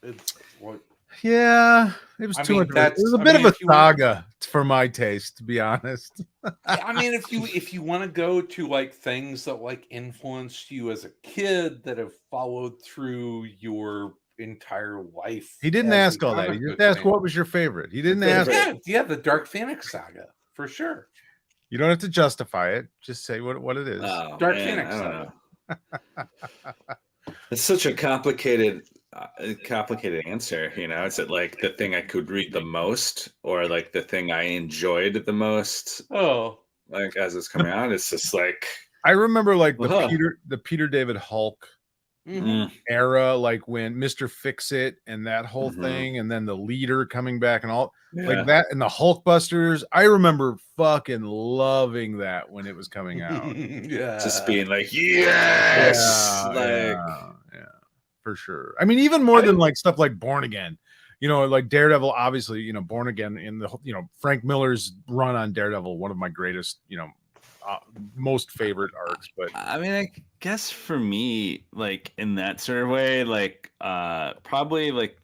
It's what Yeah, it was I too mean, much. It that's- was a I bit mean, of a if you want- saga for my taste, to be honest. I mean, if you want to go to like things that like influenced you as a kid that have followed through your entire life. He didn't as a ask all that. He comic just book asked fan. what was your favorite. He didn't Your ask. favorite. Yeah, the Dark Phoenix saga for sure. You don't have to justify it. Just say what it is. Oh, Dark man, Phoenix I don't saga. know. It's such a complicated answer. You know, is it like the thing I could read the most, or like the thing I enjoyed the most? Oh, Like as it's coming out, it's just like I remember like Uh-huh. the Peter David Hulk mhm. era, like when Mr. Fix-It and that whole Mhm. thing, and then the leader coming back and all yeah. like that, and the Hulkbusters. I remember fucking loving that when it was coming out. Yeah, just being like, yes, Yeah, for sure. I mean, even more than like stuff like Born Again, like Daredevil, obviously, Born Again in the, Frank Miller's run on Daredevil, one of my greatest, most favorite arcs. But I mean, I guess for me, like in that sort of way, like probably like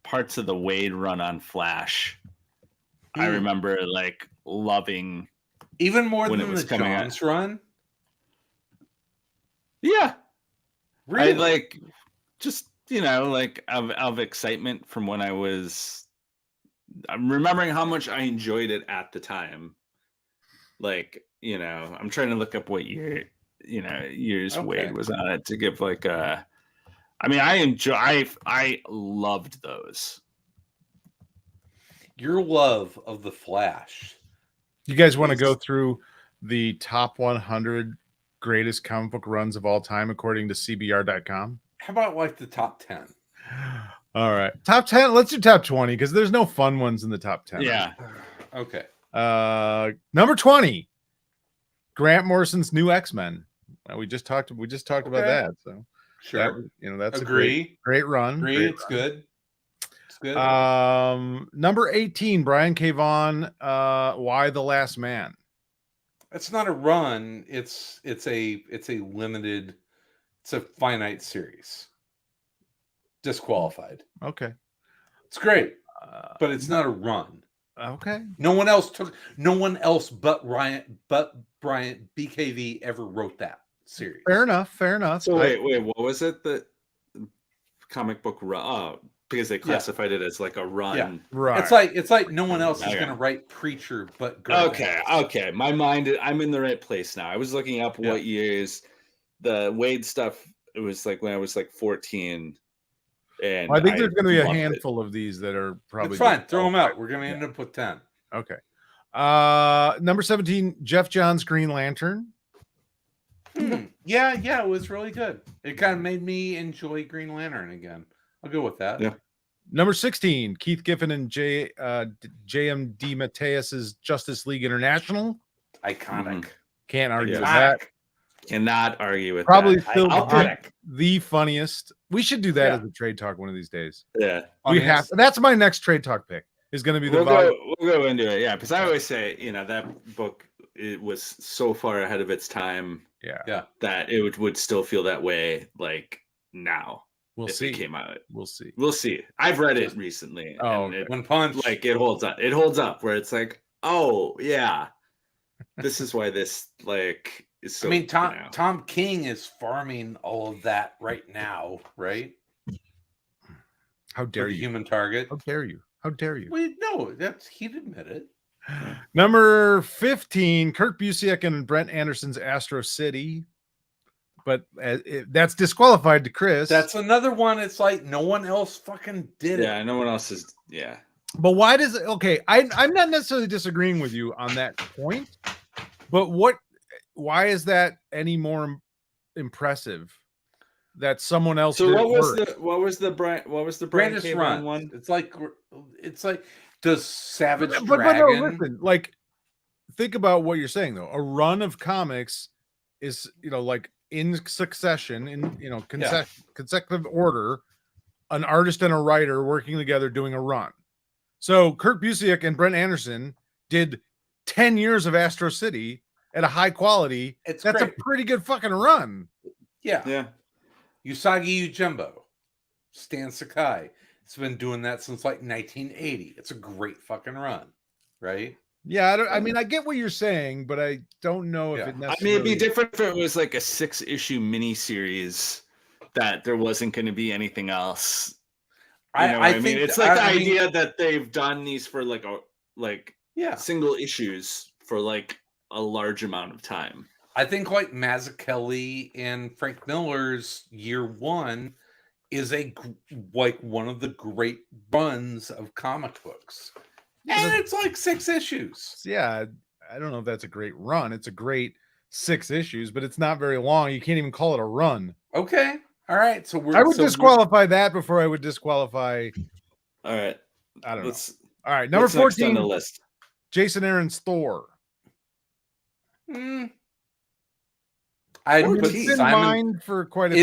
parts of the Wade run on Flash. I Hmm. remember like loving. even more when it than was the coming out. Johns run. Yeah, Really? I like just like of excitement from when I was. I'm remembering how much I enjoyed it at the time. Like I'm trying to look up what years Okay. Wade was on it to give like a. I mean, I loved those. Your love of the Flash. you guys want to Yes. go through the top 100 greatest comic book runs of all time, according to CBR.com? How about like the top 10? All right. Top 10. Let's do top 20 because there's no fun ones in the top 10. Yeah, Okay. Number 20, Grant Morrison's New X-Men. We just talked about Okay. that. So Sure. that's Agree. a great run. Agree. Great It's run. good. It's good. Number 18, Brian K. Vaughan, Why the Last Man. It's not a run. It's a limited. It's a finite series. Disqualified. Okay. It's great, but it's not a run. Okay. No one else but Bryant BKV ever wrote that series. Fair enough. So wait, what was it? The comic book run? Oh, because they classified it as like a run. Yeah. Right. It's like no one else is Okay. going to write Preacher but Grant. Okay. My mind, I'm in the right place now. I was looking up what years the Wade stuff. It was like when I was like 14. And Well, I think there's going to be a loved it. handful of these that are probably It's fine. Throw them out. We're going to end up with 10. Okay. Number 17, Jeff Johns' Green Lantern. Yeah, it was really good. It kind of made me enjoy Green Lantern again. I'll go with that. Yeah. Number 16, Keith Giffen and J.M. DeMatteis's Justice League International. Iconic. Can't argue with Iconic. that. Cannot argue with Probably that. still I'll pick. the funniest. We should do that Yeah. as a trade talk one of these days. Yeah. We have. That's my next trade talk pick. Is going to be the We'll go into it. Yeah, because I always say, that book, it was so far ahead of its time. Yeah. That it would still feel that way like now. We'll if see. it came out. We'll see. We'll see. I've read it recently. Oh, and okay. One Punch. it holds up. It holds up where it's like, oh yeah, this is why this is so. I mean, Tom King is farming all of that right now, right? How dare For the you? Human Target. How dare you? How dare you? Wait, no, he'd admit it. Number 15, Kurt Busiek and Brent Anderson's Astro City. But that's disqualified to Chris. That's another one. It's like no one else fucking did it. Yeah, no one else is. Yeah. But why does it? Okay, I'm not necessarily disagreeing with you on that point. But why is that any more impressive? That someone else. So did what was the Brian Brandis K. run one? It's like does Savage but Dragon? no, listen, like think about what you're saying though. A run of comics is like in succession, in consecutive order, an artist and a writer working together doing a run. So Kurt Busiek and Brent Anderson did 10 years of Astro City at a high quality. That's great. great. A pretty good fucking run. Yeah. Yeah. Usagi Yojimbo, Stan Sakai, It's been doing that since like 1980. It's a great fucking run, right? Yeah, I mean, I get what you're saying, but I don't know if Yeah. it I mean, necessarily. it'd be different if it was like a 6-issue miniseries that there wasn't going to be anything else. You know what I mean? It's like the idea that they've done these for like single issues for like a large amount of time. I think like Mazzucchelli and Frank Miller's Year One is like one of the great runs of comic books, and it's like 6 issues. Yeah, I don't know if that's a great run. It's a great 6 issues, but it's not very long. You can't even call it a run. Okay, all right. So I would disqualify that before I would disqualify. All right, I don't know. All right, number what's next 14 on the list. Jason Aaron's Thor. I'd It's put been Simon. Mine for quite a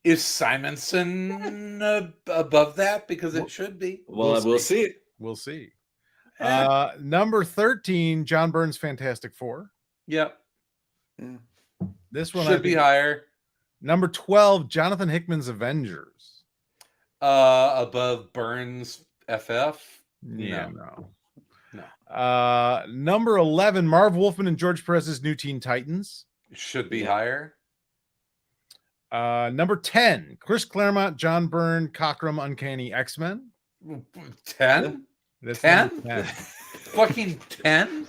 Is Simonson above that because it should be? Well, we'll see. We'll see. Eh. Number 13, John Byrne's Fantastic Four. Yep, This one should be higher. Number 12, Jonathan Hickman's Avengers. Above Burns FF. Yeah, no. Number 11, Marv Wolfman and George Perez's New Teen Titans. Should be higher. Number 10, Chris Claremont, John Byrne, Cockrum, Uncanny X-Men. 10? That's 10? number 10. Fucking 10?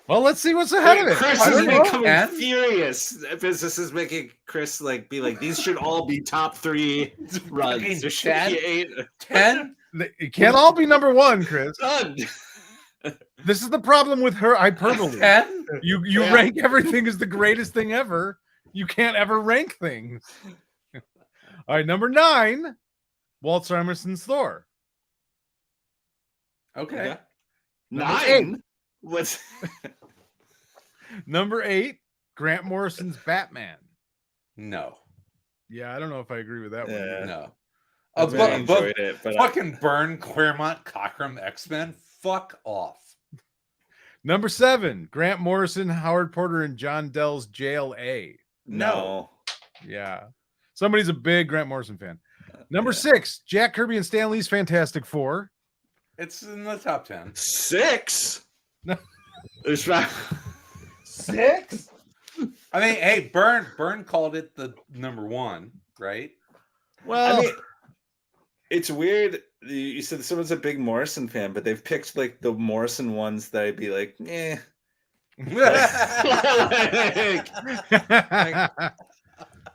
Well, let's see what's ahead of it. Chris I is don't know. becoming furious because this is making Chris be like, these should all be top 3 runs. There should be 8. 10? It can't all be number 1, Chris. Done. This is the problem with her hyperbole. 10? You rank everything as the greatest thing ever. You can't ever rank things. All right, number 9, Walt Simonsson's Thor. Okay. Yeah. 9? What's Number 8, Grant Morrison's Batman. No. Yeah, I don't know if I agree with that Yeah. one. No. I really enjoyed it, but fucking Byrne, Claremont, Cockrum, X-Men. Fuck off. Number 7, Grant Morrison, Howard Porter, and John Dell's Jail A. no. Yeah. Somebody's a big Grant Morrison fan. Number 6, Jack Kirby and Stan Lee's Fantastic Four. It's in the top 10. 6? No. There's not 6? I mean, hey, Byrne called it the number 1, right? Well, I mean, it's weird. You said someone's a big Morrison fan, but they've picked like the Morrison ones that I'd be like, eh.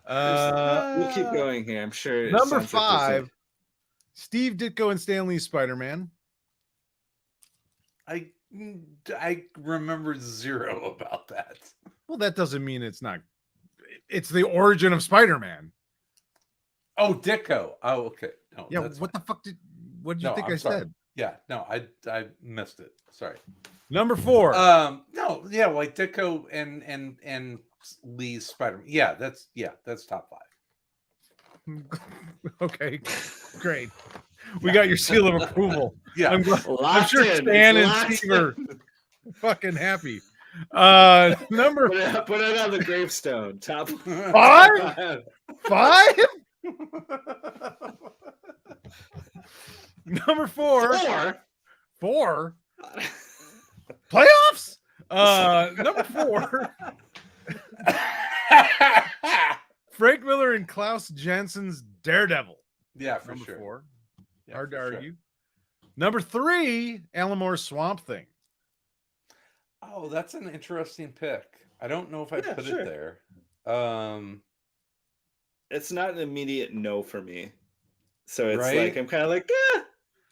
We'll keep going here. I'm sure. Number 5, Steve Ditko and Stan Lee's Spider-Man. I remember 0 about that. Well, that doesn't mean it's not. It's the origin of Spider-Man. Oh, Ditko. Oh, okay. No, Yeah, that's what fine. the fuck what did you think I'm I sorry. said? Yeah, no, I missed it. Sorry. Number 4. No, yeah, like Ditko and Lee's Spider-Man. Yeah, that's top 5. Okay, great. We got your seal of approval. Yeah, I'm Locked sure in. Stan and Locked Steve are in. fucking happy. Number Put it on the gravestone. Top 5? 5? Number 4. 4? Playoffs? Number 4. Frank Miller and Klaus Jensen's Daredevil. yeah, for Number sure. 4. Yeah, Hard to for sure. argue. Number 3, Alan Moore's Swamp Thing. Oh, that's an interesting pick. I don't know if I put sure. it there. It's not an immediate no for me. So it's Right? like I'm kind of like,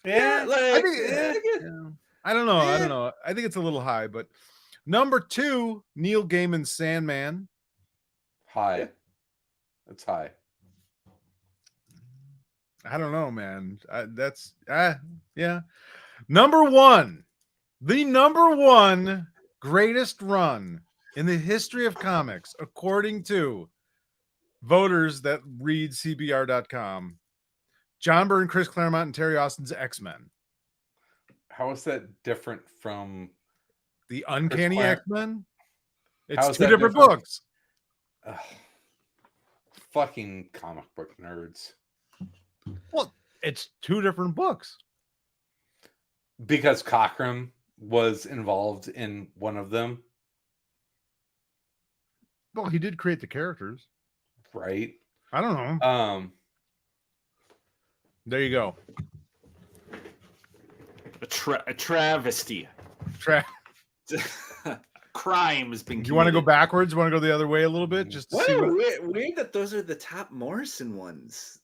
Yeah, like I think, yeah. I don't know. I don't know. I think it's a little high, but number 2, Neil Gaiman's Sandman. high. It's high. I don't know, man. Yeah. Number 1, the number 1 greatest run in the history of comics, according to voters that read CBR.com. John Byrne, Chris Claremont, and Terry Austin's X-Men. How is that different from The Uncanny Claremont. X-Men? How It's is 2 that different different? books. fucking comic book nerds? Well, It's two different books. Because Cockrum was involved in one of them, Well, he did create the characters. right? I don't know. There you go. A travesty. Crime has been. Do you want to go backwards? You want to go the other way a little bit, just to see what? Weird that those are the top Morrison ones,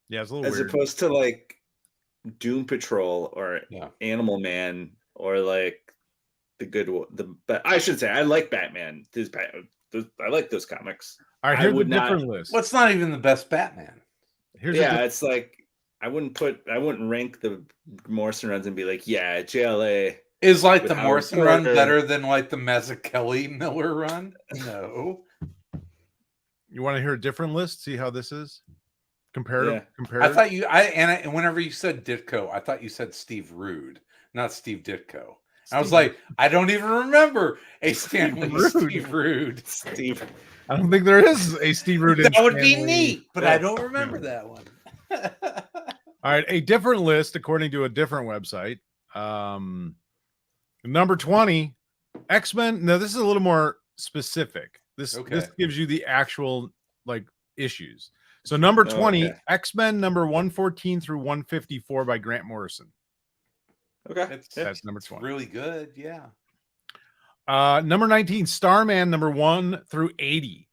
Yeah, it's a little as weird. opposed to like Doom Patrol or Animal Man or like the good one. But I should say I like Batman. I like those comics. All right, here's a different list. What's not even the best Batman? It's like I wouldn't rank the Morrison runs and be like, yeah, JLA. Is like the Howard Morrison run Porter. better than like the Mazzucchelli Miller run? No. You want to hear a different list? See how this is comparative. I thought and whenever you said Ditko, I thought you said Steve Rude, not Steve Ditko. I was like, I don't even remember a Stanley Steve Rude. Steve. I don't think there is a Steve Rude. That would be neat, but I don't remember that one. All right, a different list according to a different website. Number 20, X-Men. Now this is a little more specific. This gives you the actual like issues. So number 20, X-Men number 114 through 154 by Grant Morrison. Okay, that's number 20. Really good, yeah. Number 19, Starman number 1 through 80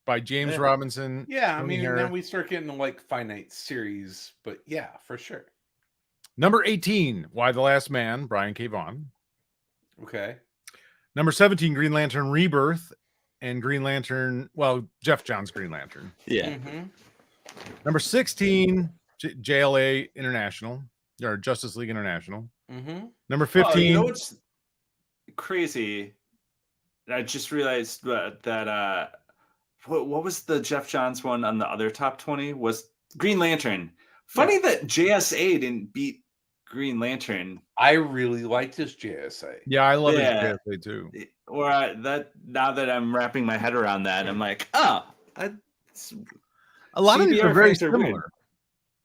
by James Robinson. Yeah, I mean, now we start getting to like finite series, but yeah, for sure. Number 18, Why the Last Man, Brian K. Vaughan. Okay. Number 17, Green Lantern Rebirth and Green Lantern, Jeff Johns Green Lantern. Yeah. Mm-hmm. Number 16, JLA International, or Justice League International. Mm-hmm. Number 15. You know what's crazy? I just realized that what was the Jeff Johns one on the other top 20 was Green Lantern. Funny that JSA didn't beat Green Lantern. I really liked this JSA. Yeah, I love his JSA too. Or now that I'm wrapping my head around that, I'm like, a lot of these are very fans are weird. similar.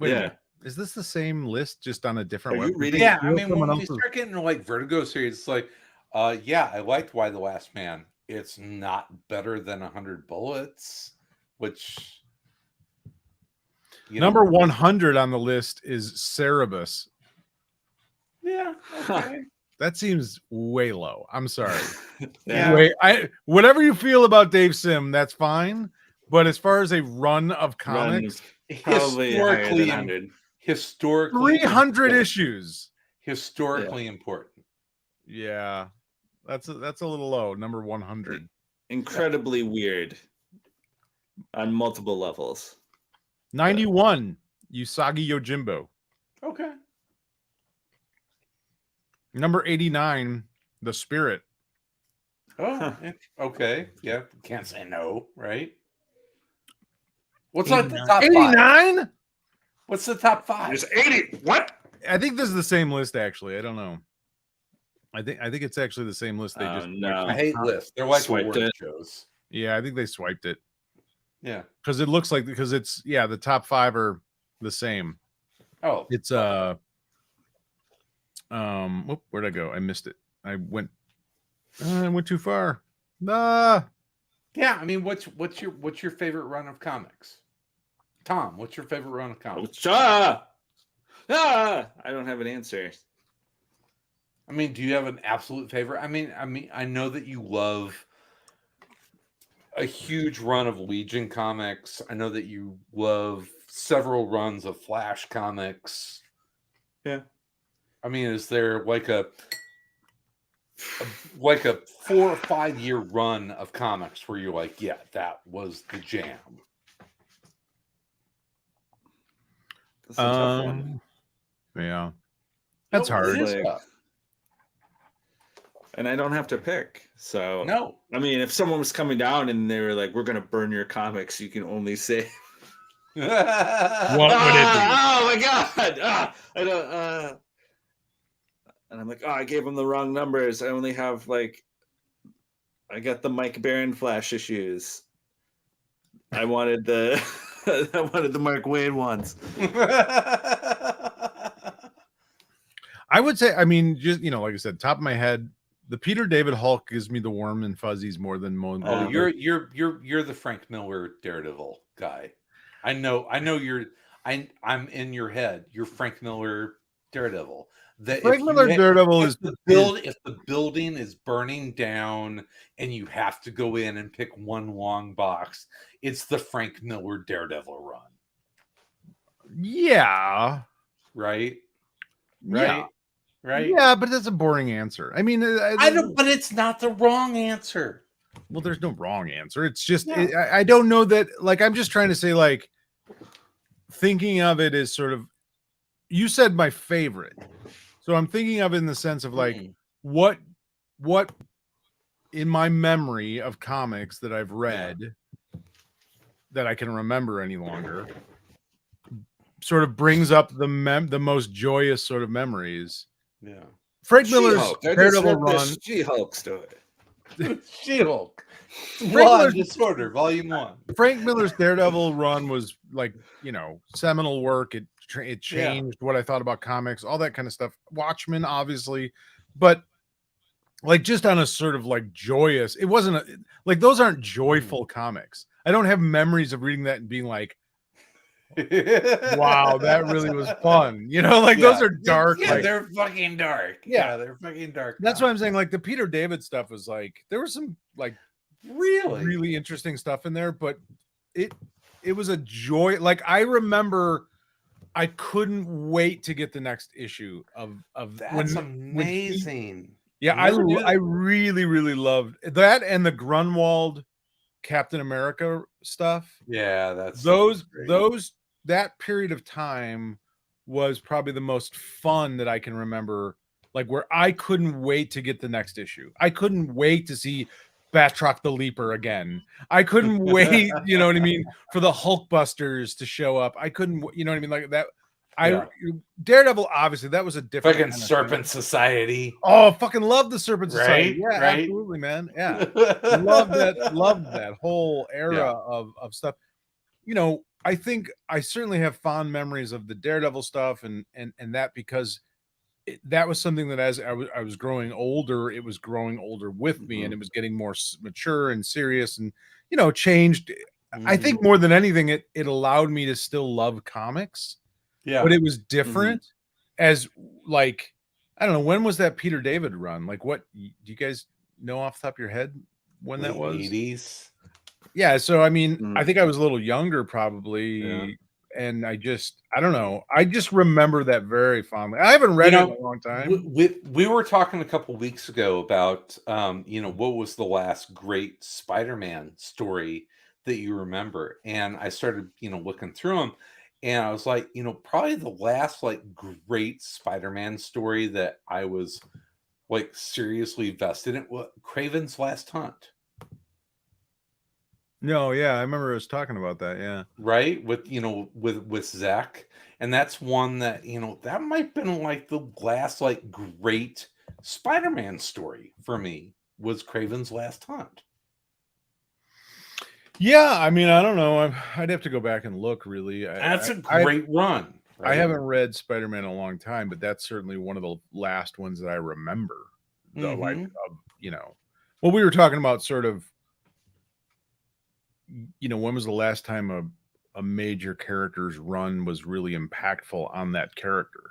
Wait a minute. Is this the same list just on a different Are you website? reading? Yeah, I mean, when we start getting to like Vertigo series, it's like, I liked Why the Last Man. It's not better than 100 Bullets, which number 100 on the list is Cerebus. Yeah, okay. That seems way low. I'm sorry. Yeah. Whatever you feel about Dave Sim, that's fine. But as far as a run of comics, probably historically, 100. Historically 300 issues. Historically important. Yeah. That's a little low. Number 100. Incredibly weird on multiple levels. 91, Usagi Yojimbo. Okay. Number 89, The Spirit. Oh, okay. Yeah, can't say no, right? What's like the top 89? 5? What's the top 5? There's 80. What? I think this is the same list, actually. I don't know. I think it's actually the same list. They just no. I hate lists. They're like Swiped award it. shows. Yeah, I think they swiped it. Yeah. Because it looks like it's the top 5 are the same. Oh. It's where'd I go? I missed it. I went too far. Yeah, I mean, what's your favorite run of comics? Tom, what's your favorite run of comics? I don't have an answer. I mean, do you have an absolute favorite? I mean, I know that you love a huge run of Legion comics. I know that you love several runs of Flash comics. Yeah. I mean, is there like a 4 or 5 year run of comics where you're like, yeah, that was the jam? That's a tough one. Yeah. That's hard. It is tough. And I don't have to pick. So No. I mean, if someone was coming down and they were like, we're gonna burn your comics, you can only say What would it be? Oh my god! I don't and I'm like, I gave them the wrong numbers. I only have I got the Mike Barron Flash issues. I wanted the I wanted the Mark Wade ones. I would say, I mean, just like I said, top of my head, the Peter David Hulk gives me the warm and fuzzies more than most. Oh, you're the Frank Miller Daredevil guy. I know I'm in your head. You're Frank Miller Daredevil. That Frank Miller Daredevil if the building is burning down and you have to go in and pick one long box, it's the Frank Miller Daredevil run. Yeah. Right? Yeah. Right? Yeah, but that's a boring answer. I mean, I don't, but it's not the wrong answer. well, there's no wrong answer. It's just Yeah. I don't know that. Like, I'm just trying to say, like, thinking of it as sort of, you said my favorite, so I'm thinking of it in the sense of like what in my memory of comics that I've read that I can remember any longer sort of brings up the most joyous sort of memories. Yeah. Frank Miller's She-Hulk. I just Daredevil read the run. She-Hulk story. She-Hulk. Frank Law Miller's- and Disorder, Volume 1. Frank Miller's Daredevil run was like, seminal work. It changed what I thought about comics, all that kind of stuff. Watchmen, obviously, but like just on a sort of like joyous, it wasn't like those aren't joyful comics. I don't have memories of reading that and being like, wow, that really was fun. Those are dark. Yeah, like, they're fucking dark. Yeah. They're fucking dark. that's what I'm saying. Like the Peter David stuff was like, there was some like really interesting stuff in there, but it was a joy. Like I remember I couldn't wait to get the next issue of That's amazing. I really, really loved that, and the Grunwald Captain America stuff. Yeah, that's those great. that period of time was probably the most fun that I can remember, like where I couldn't wait to get the next issue. I couldn't wait to see Batroc the Leaper again. I couldn't wait, you know what I mean, for the Hulkbusters to show up. I couldn't, you know what I mean, like that. Daredevil, obviously, that was a different Fucking Serpent Society. Oh, fucking love the Serpent Society. Right? Yeah, Right? absolutely, man. Yeah. Loved that whole era of stuff. I think I certainly have fond memories of the Daredevil stuff and that, because that was something that as I was growing older, it was growing older with me, and it was getting more mature and serious and changed. I think more than anything, it allowed me to still love comics. Yeah. But it was different as like, I don't know, when was that Peter David run? Like, what do you guys know off the top of your head when that was? 80s. Yeah, so I mean, I think I was a little younger probably, and I don't know. I just remember that very fondly. I haven't read it in a long time. We were talking a couple weeks ago about what was the last great Spider-Man story that you remember, and I started looking through them, and I was like, probably the last like great Spider-Man story that I was like seriously vested in was Kraven's Last Hunt. No, yeah, I remember us talking about that. Yeah, right, with Zach, and that's one that that might have been like the last like great Spider-Man story for me, was Kraven's Last Hunt. Yeah, I mean, I don't know. I'd have to go back and look. Really, That's a great run. Right? I haven't read Spider-Man in a long time, but that's certainly one of the last ones that I remember. Though, like, well, we were talking about sort of, when was the last time a major character's run was really impactful on that character?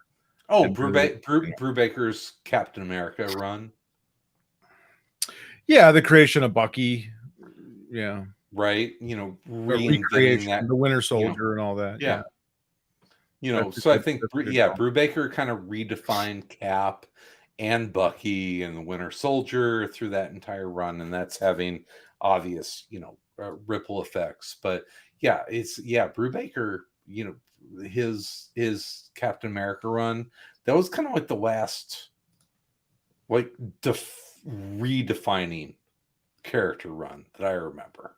Oh, Brubaker's Captain America run. Yeah, the creation of Bucky. Yeah. Right, recreation, the Winter Soldier and all that. Yeah. So I think Brubaker kind of redefined Cap and Bucky and the Winter Soldier through that entire run, and that's having obvious, ripple effects. But Brubaker, his Captain America run, that was kind of like the last, like redefining character run that I remember.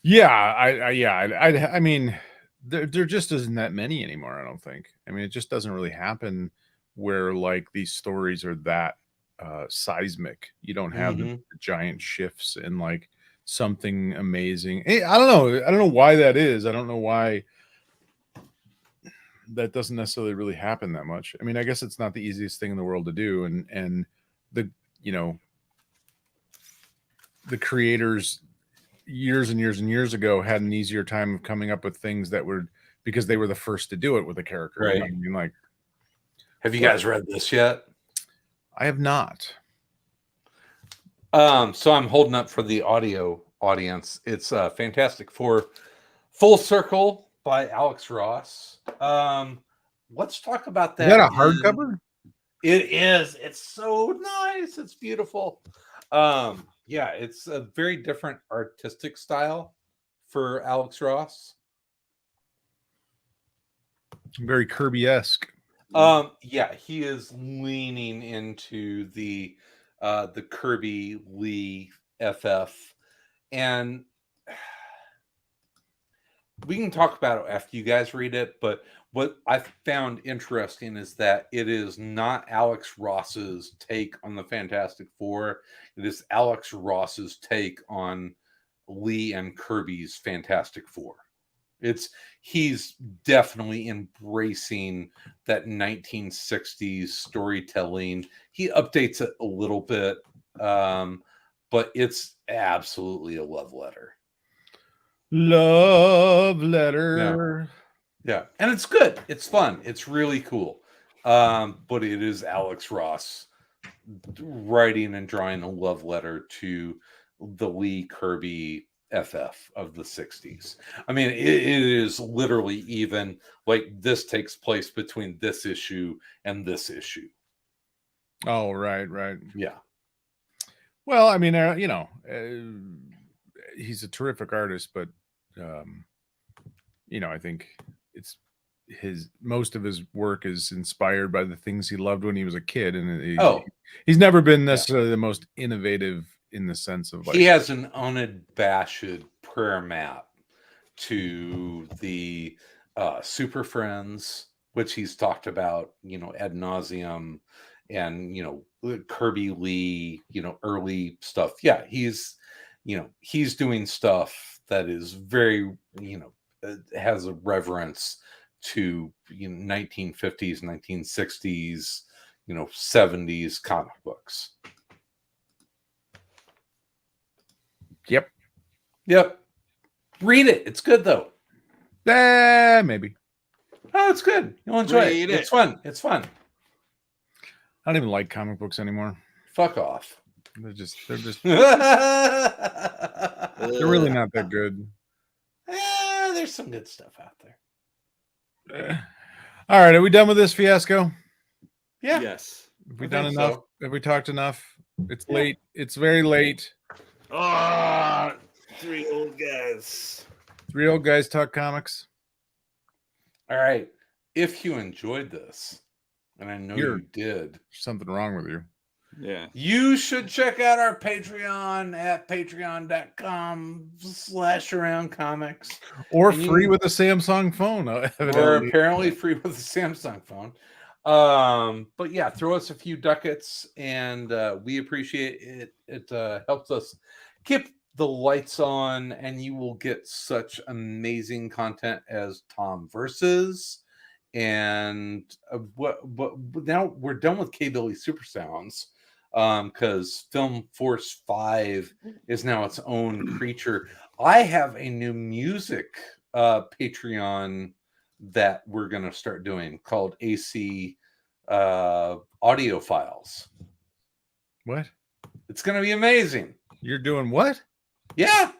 Yeah, I mean, there just isn't that many anymore, I don't think. I mean, it just doesn't really happen where like these stories are that seismic. You don't have the giant shifts in like something amazing. I don't know. I don't know why that is. I don't know why that doesn't necessarily really happen that much. I mean, I guess it's not the easiest thing in the world to do, and the the creators years and years and years ago had an easier time of coming up with things that were because they were the first to do it with a character. Right. I mean, like, Have you guys read this yet? I have not. So I'm holding up for the audio audience. It's Fantastic Four Full Circle by Alex Ross. Let's talk about that. Is that a hardcover? It is. It's so nice. It's beautiful. Yeah, it's a very different artistic style for Alex Ross. Very Kirby-esque. Yeah, he is leaning into the Kirby Lee FF, and we can talk about it after you guys read it. But what I found interesting is that it is not Alex Ross's take on the Fantastic Four. It is Alex Ross's take on Lee and Kirby's Fantastic Four. He's definitely embracing that 1960s storytelling. He updates it a little bit, but it's absolutely a love letter. Love letter. Yeah, and it's good. It's fun. It's really cool. But it is Alex Ross writing and drawing a love letter to the Lee Kirby FF of the 60s. I mean, it is literally even like this takes place between this issue and this issue. Oh, right. Yeah. Well, I mean, he's a terrific artist, but I think it's most of his work is inspired by the things he loved when he was a kid, and he's never been necessarily the most innovative in the sense of, like, he has an unabashed prayer map to the Super Friends, which he's talked about, ad nauseum, and Kirby Lee, early stuff. Yeah, he's doing stuff that is very, has a reverence to 1950s, 1960s, 70s comic books. Yep. Read it. It's good though. Maybe. Oh, it's good. You'll enjoy Read it. it. It's fun. It's fun. I don't even like comic books anymore. Fuck off. They're They're really not that good. There's some good stuff out there. All right, are we done with this fiasco? Yeah. Yes. Have we I done think enough? so. Have we talked enough? It's late. It's very late. Ah, 3 old guys. 3 old guys talk comics. All right. If you enjoyed this, and I know you did, There's something wrong with you. Yeah. you should check out our Patreon at patreon.com/aroundcomics. Or And free you- with a Samsung phone. We're Evidently. apparently free with a Samsung phone. But yeah, throw us a few ducats, and we appreciate it. It helps us keep the lights on, and you will get such amazing content as Tom Versus. And now we're done with K-Billy Super Sounds, because Film Force 5 is now its own creature. I have a new music Patreon that we're going to start doing called AC Audio Files. What? It's going to be amazing. You're doing what? Yeah.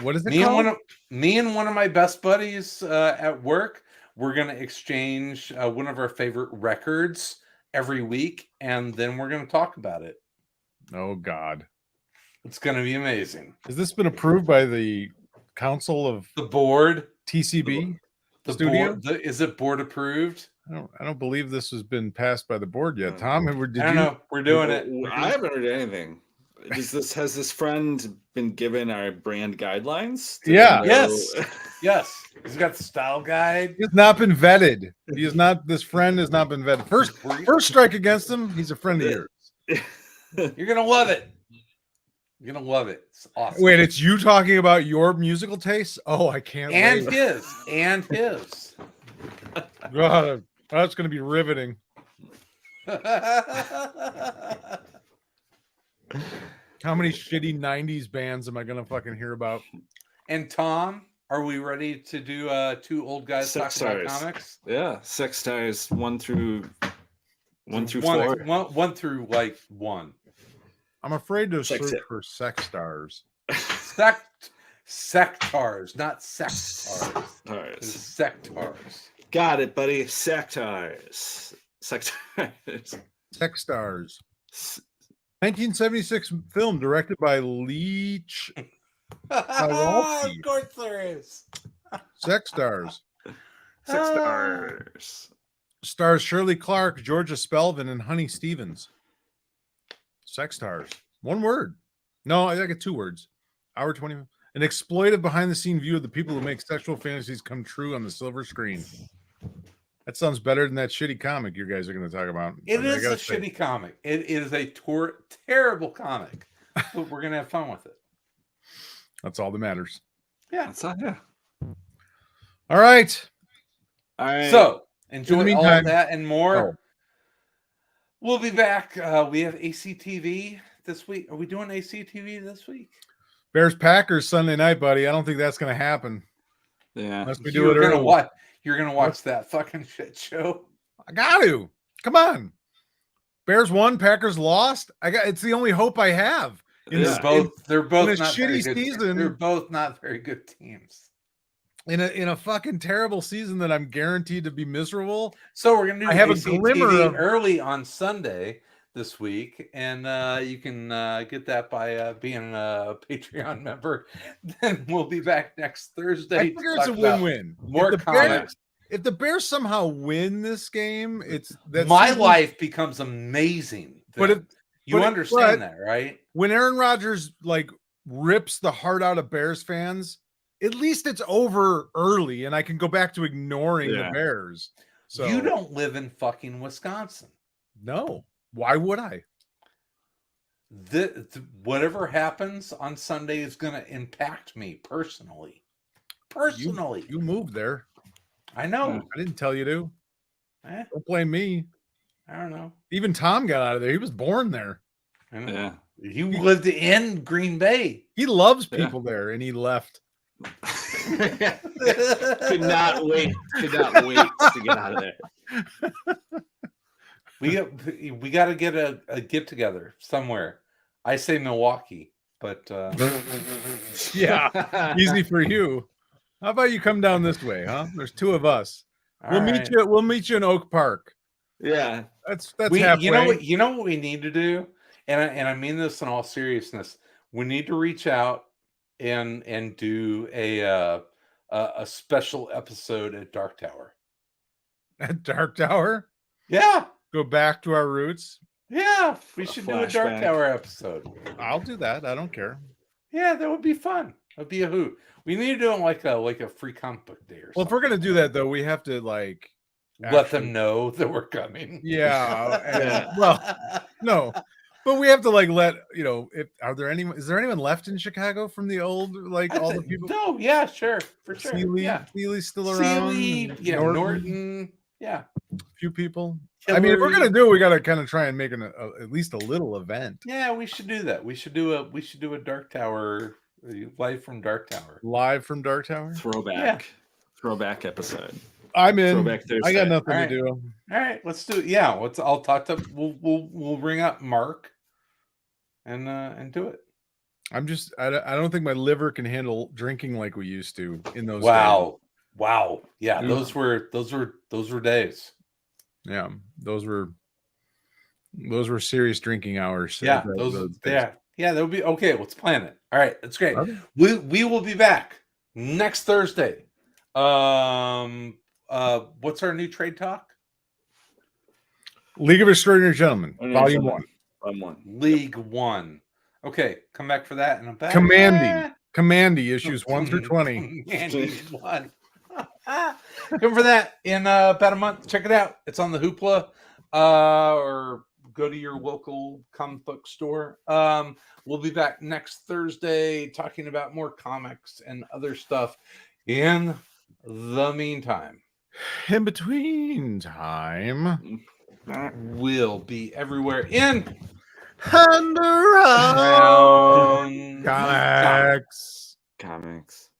What is it Me called? and one of my best buddies at work, we're going to exchange one of our favorite records every week, and then we're going to talk about it. Oh, God. It's going to be amazing. Has this been approved by the Council of The board, TCB? the Studio? board, is it board approved? I don't believe this has been passed by the board yet. Tom, I don't know. We're doing it. I haven't heard anything. Has this friend been given our brand guidelines? Do they Yeah. know- Yes. Yes. He's got the style guide. He has not been vetted. He is not. This friend has not been vetted. First strike against him. He's a friend of yours. You're going to love it. You're gonna love it. It's awesome. Wait, it's you talking about your musical tastes? Oh, I can't and wait. his. God, that's going to be riveting. How many shitty 90s bands am I going to fucking hear about? And Tom, are we ready to do two old guys Sex talk about stars. comics? Yeah, sex stars 1 through 4. One through like 1. I'm afraid to Sex search it. for sex stars. Sectars, not sectars. Stars. Sectars. Got it, buddy. Sectars. Sectars. Sex stars. 1976 film directed by Leach. Of course there is. Sex stars. Sex stars. Stars Shirley Clark, Georgia Spelvin, and Honey Stevens. Sex stars. One word. No, I got 2 words. Hour 20. An exploitive behind-the-scene view of the people who make sexual fantasies come true on the silver screen. That sounds better than that shitty comic you guys are going to talk about. It is a shitty comic. It is a terrible comic, but we're going to have fun with it. That's all that matters. Yeah. That's not, yeah. All right. All right. So enjoy all meantime- of that and more. Oh. We'll be back. We have ACTV this week. Are we doing ACTV this week? Bears Packers Sunday night, buddy. I don't think that's going to happen yeah. unless we do it early. You're gonna watch that fucking shit show. I got to. Come on. Bears won, Packers lost. It's the only hope I have. Yeah. They're both in a not very shitty good season. They're both not very good teams. In a fucking terrible season that I'm guaranteed to be miserable. So we're gonna do I have a ACTV glimmer of- early on Sunday this week, and you can get that by being a Patreon member. Then we'll be back next Thursday. I figure it's a win-win. More If the comics. If the Bears somehow win this game, My life becomes amazing. But then. if- you but- understand that, right? when Aaron Rodgers like rips the heart out of Bears fans, at least it's over early, and I can go back to ignoring the Bears. So You don't live in fucking Wisconsin. No. Why would I? Whatever happens on Sunday is going to impact me personally. Personally, You moved there. I know. I didn't tell you to. Eh, Don't blame me. I don't know. Even Tom got out of there. He was born there. I know. Yeah. You lived in Green Bay. He loves people there, and he left. Could not wait to get out of there. We got to get a get together somewhere. I say Milwaukee, but Yeah, easy for you. How about you come down this way, huh? There's 2 of us. We'll meet you in Oak Park. Yeah. That's halfway. You know what we need to do, and I mean this in all seriousness. We need to reach out and do a special episode at Dark Tower. At Dark Tower? Yeah, Go back to our roots. yeah. We should do a Dark flashback. Tower episode. I'll do that. I don't care. Yeah, that would be fun. That'd be a hoot. We need to do it like a free comic book day or Well, if something. we're gonna do that, though, we have to like Let them know that we're coming. Yeah. and- Yeah. Well, no, but we have to like let you know. Is there anyone left in Chicago from the old like all the people? No, yeah, sure, for sure. Sealy, Yeah, still around. Sealy, yeah, Norton, yeah. Few people. I mean, if we're gonna do it, we gotta kind of try and make at least a little event Yeah, we should do that. We should do a Dark Tower live from Dark Tower. live from Dark Tower. Throwback episode. I'm in. Throwback Thursday. I got nothing All right. to do. All right, let's do it. Yeah, I'll talk to we'll bring up Mark and do it. I don't think my liver can handle drinking like we used to in those. Wow. Yeah, Yeah. those were days. Yeah, those were serious drinking hours. Yeah, days. that would be okay. Let's plan it. All right, that's great. Okay. We will be back next Thursday. What's our new trade talk? League of Extraordinary Gentlemen, Volume 1. League One. Okay, come back for that, and I'm back. Commandy issues 1 through 20. Commandy 1. Come for that in about a month. Check it out. It's on the Hoopla or go to your local comic book store. We'll be back next Thursday talking about more comics and other stuff. In the meantime, In between time, we'll be everywhere in and around Round comics. Comics.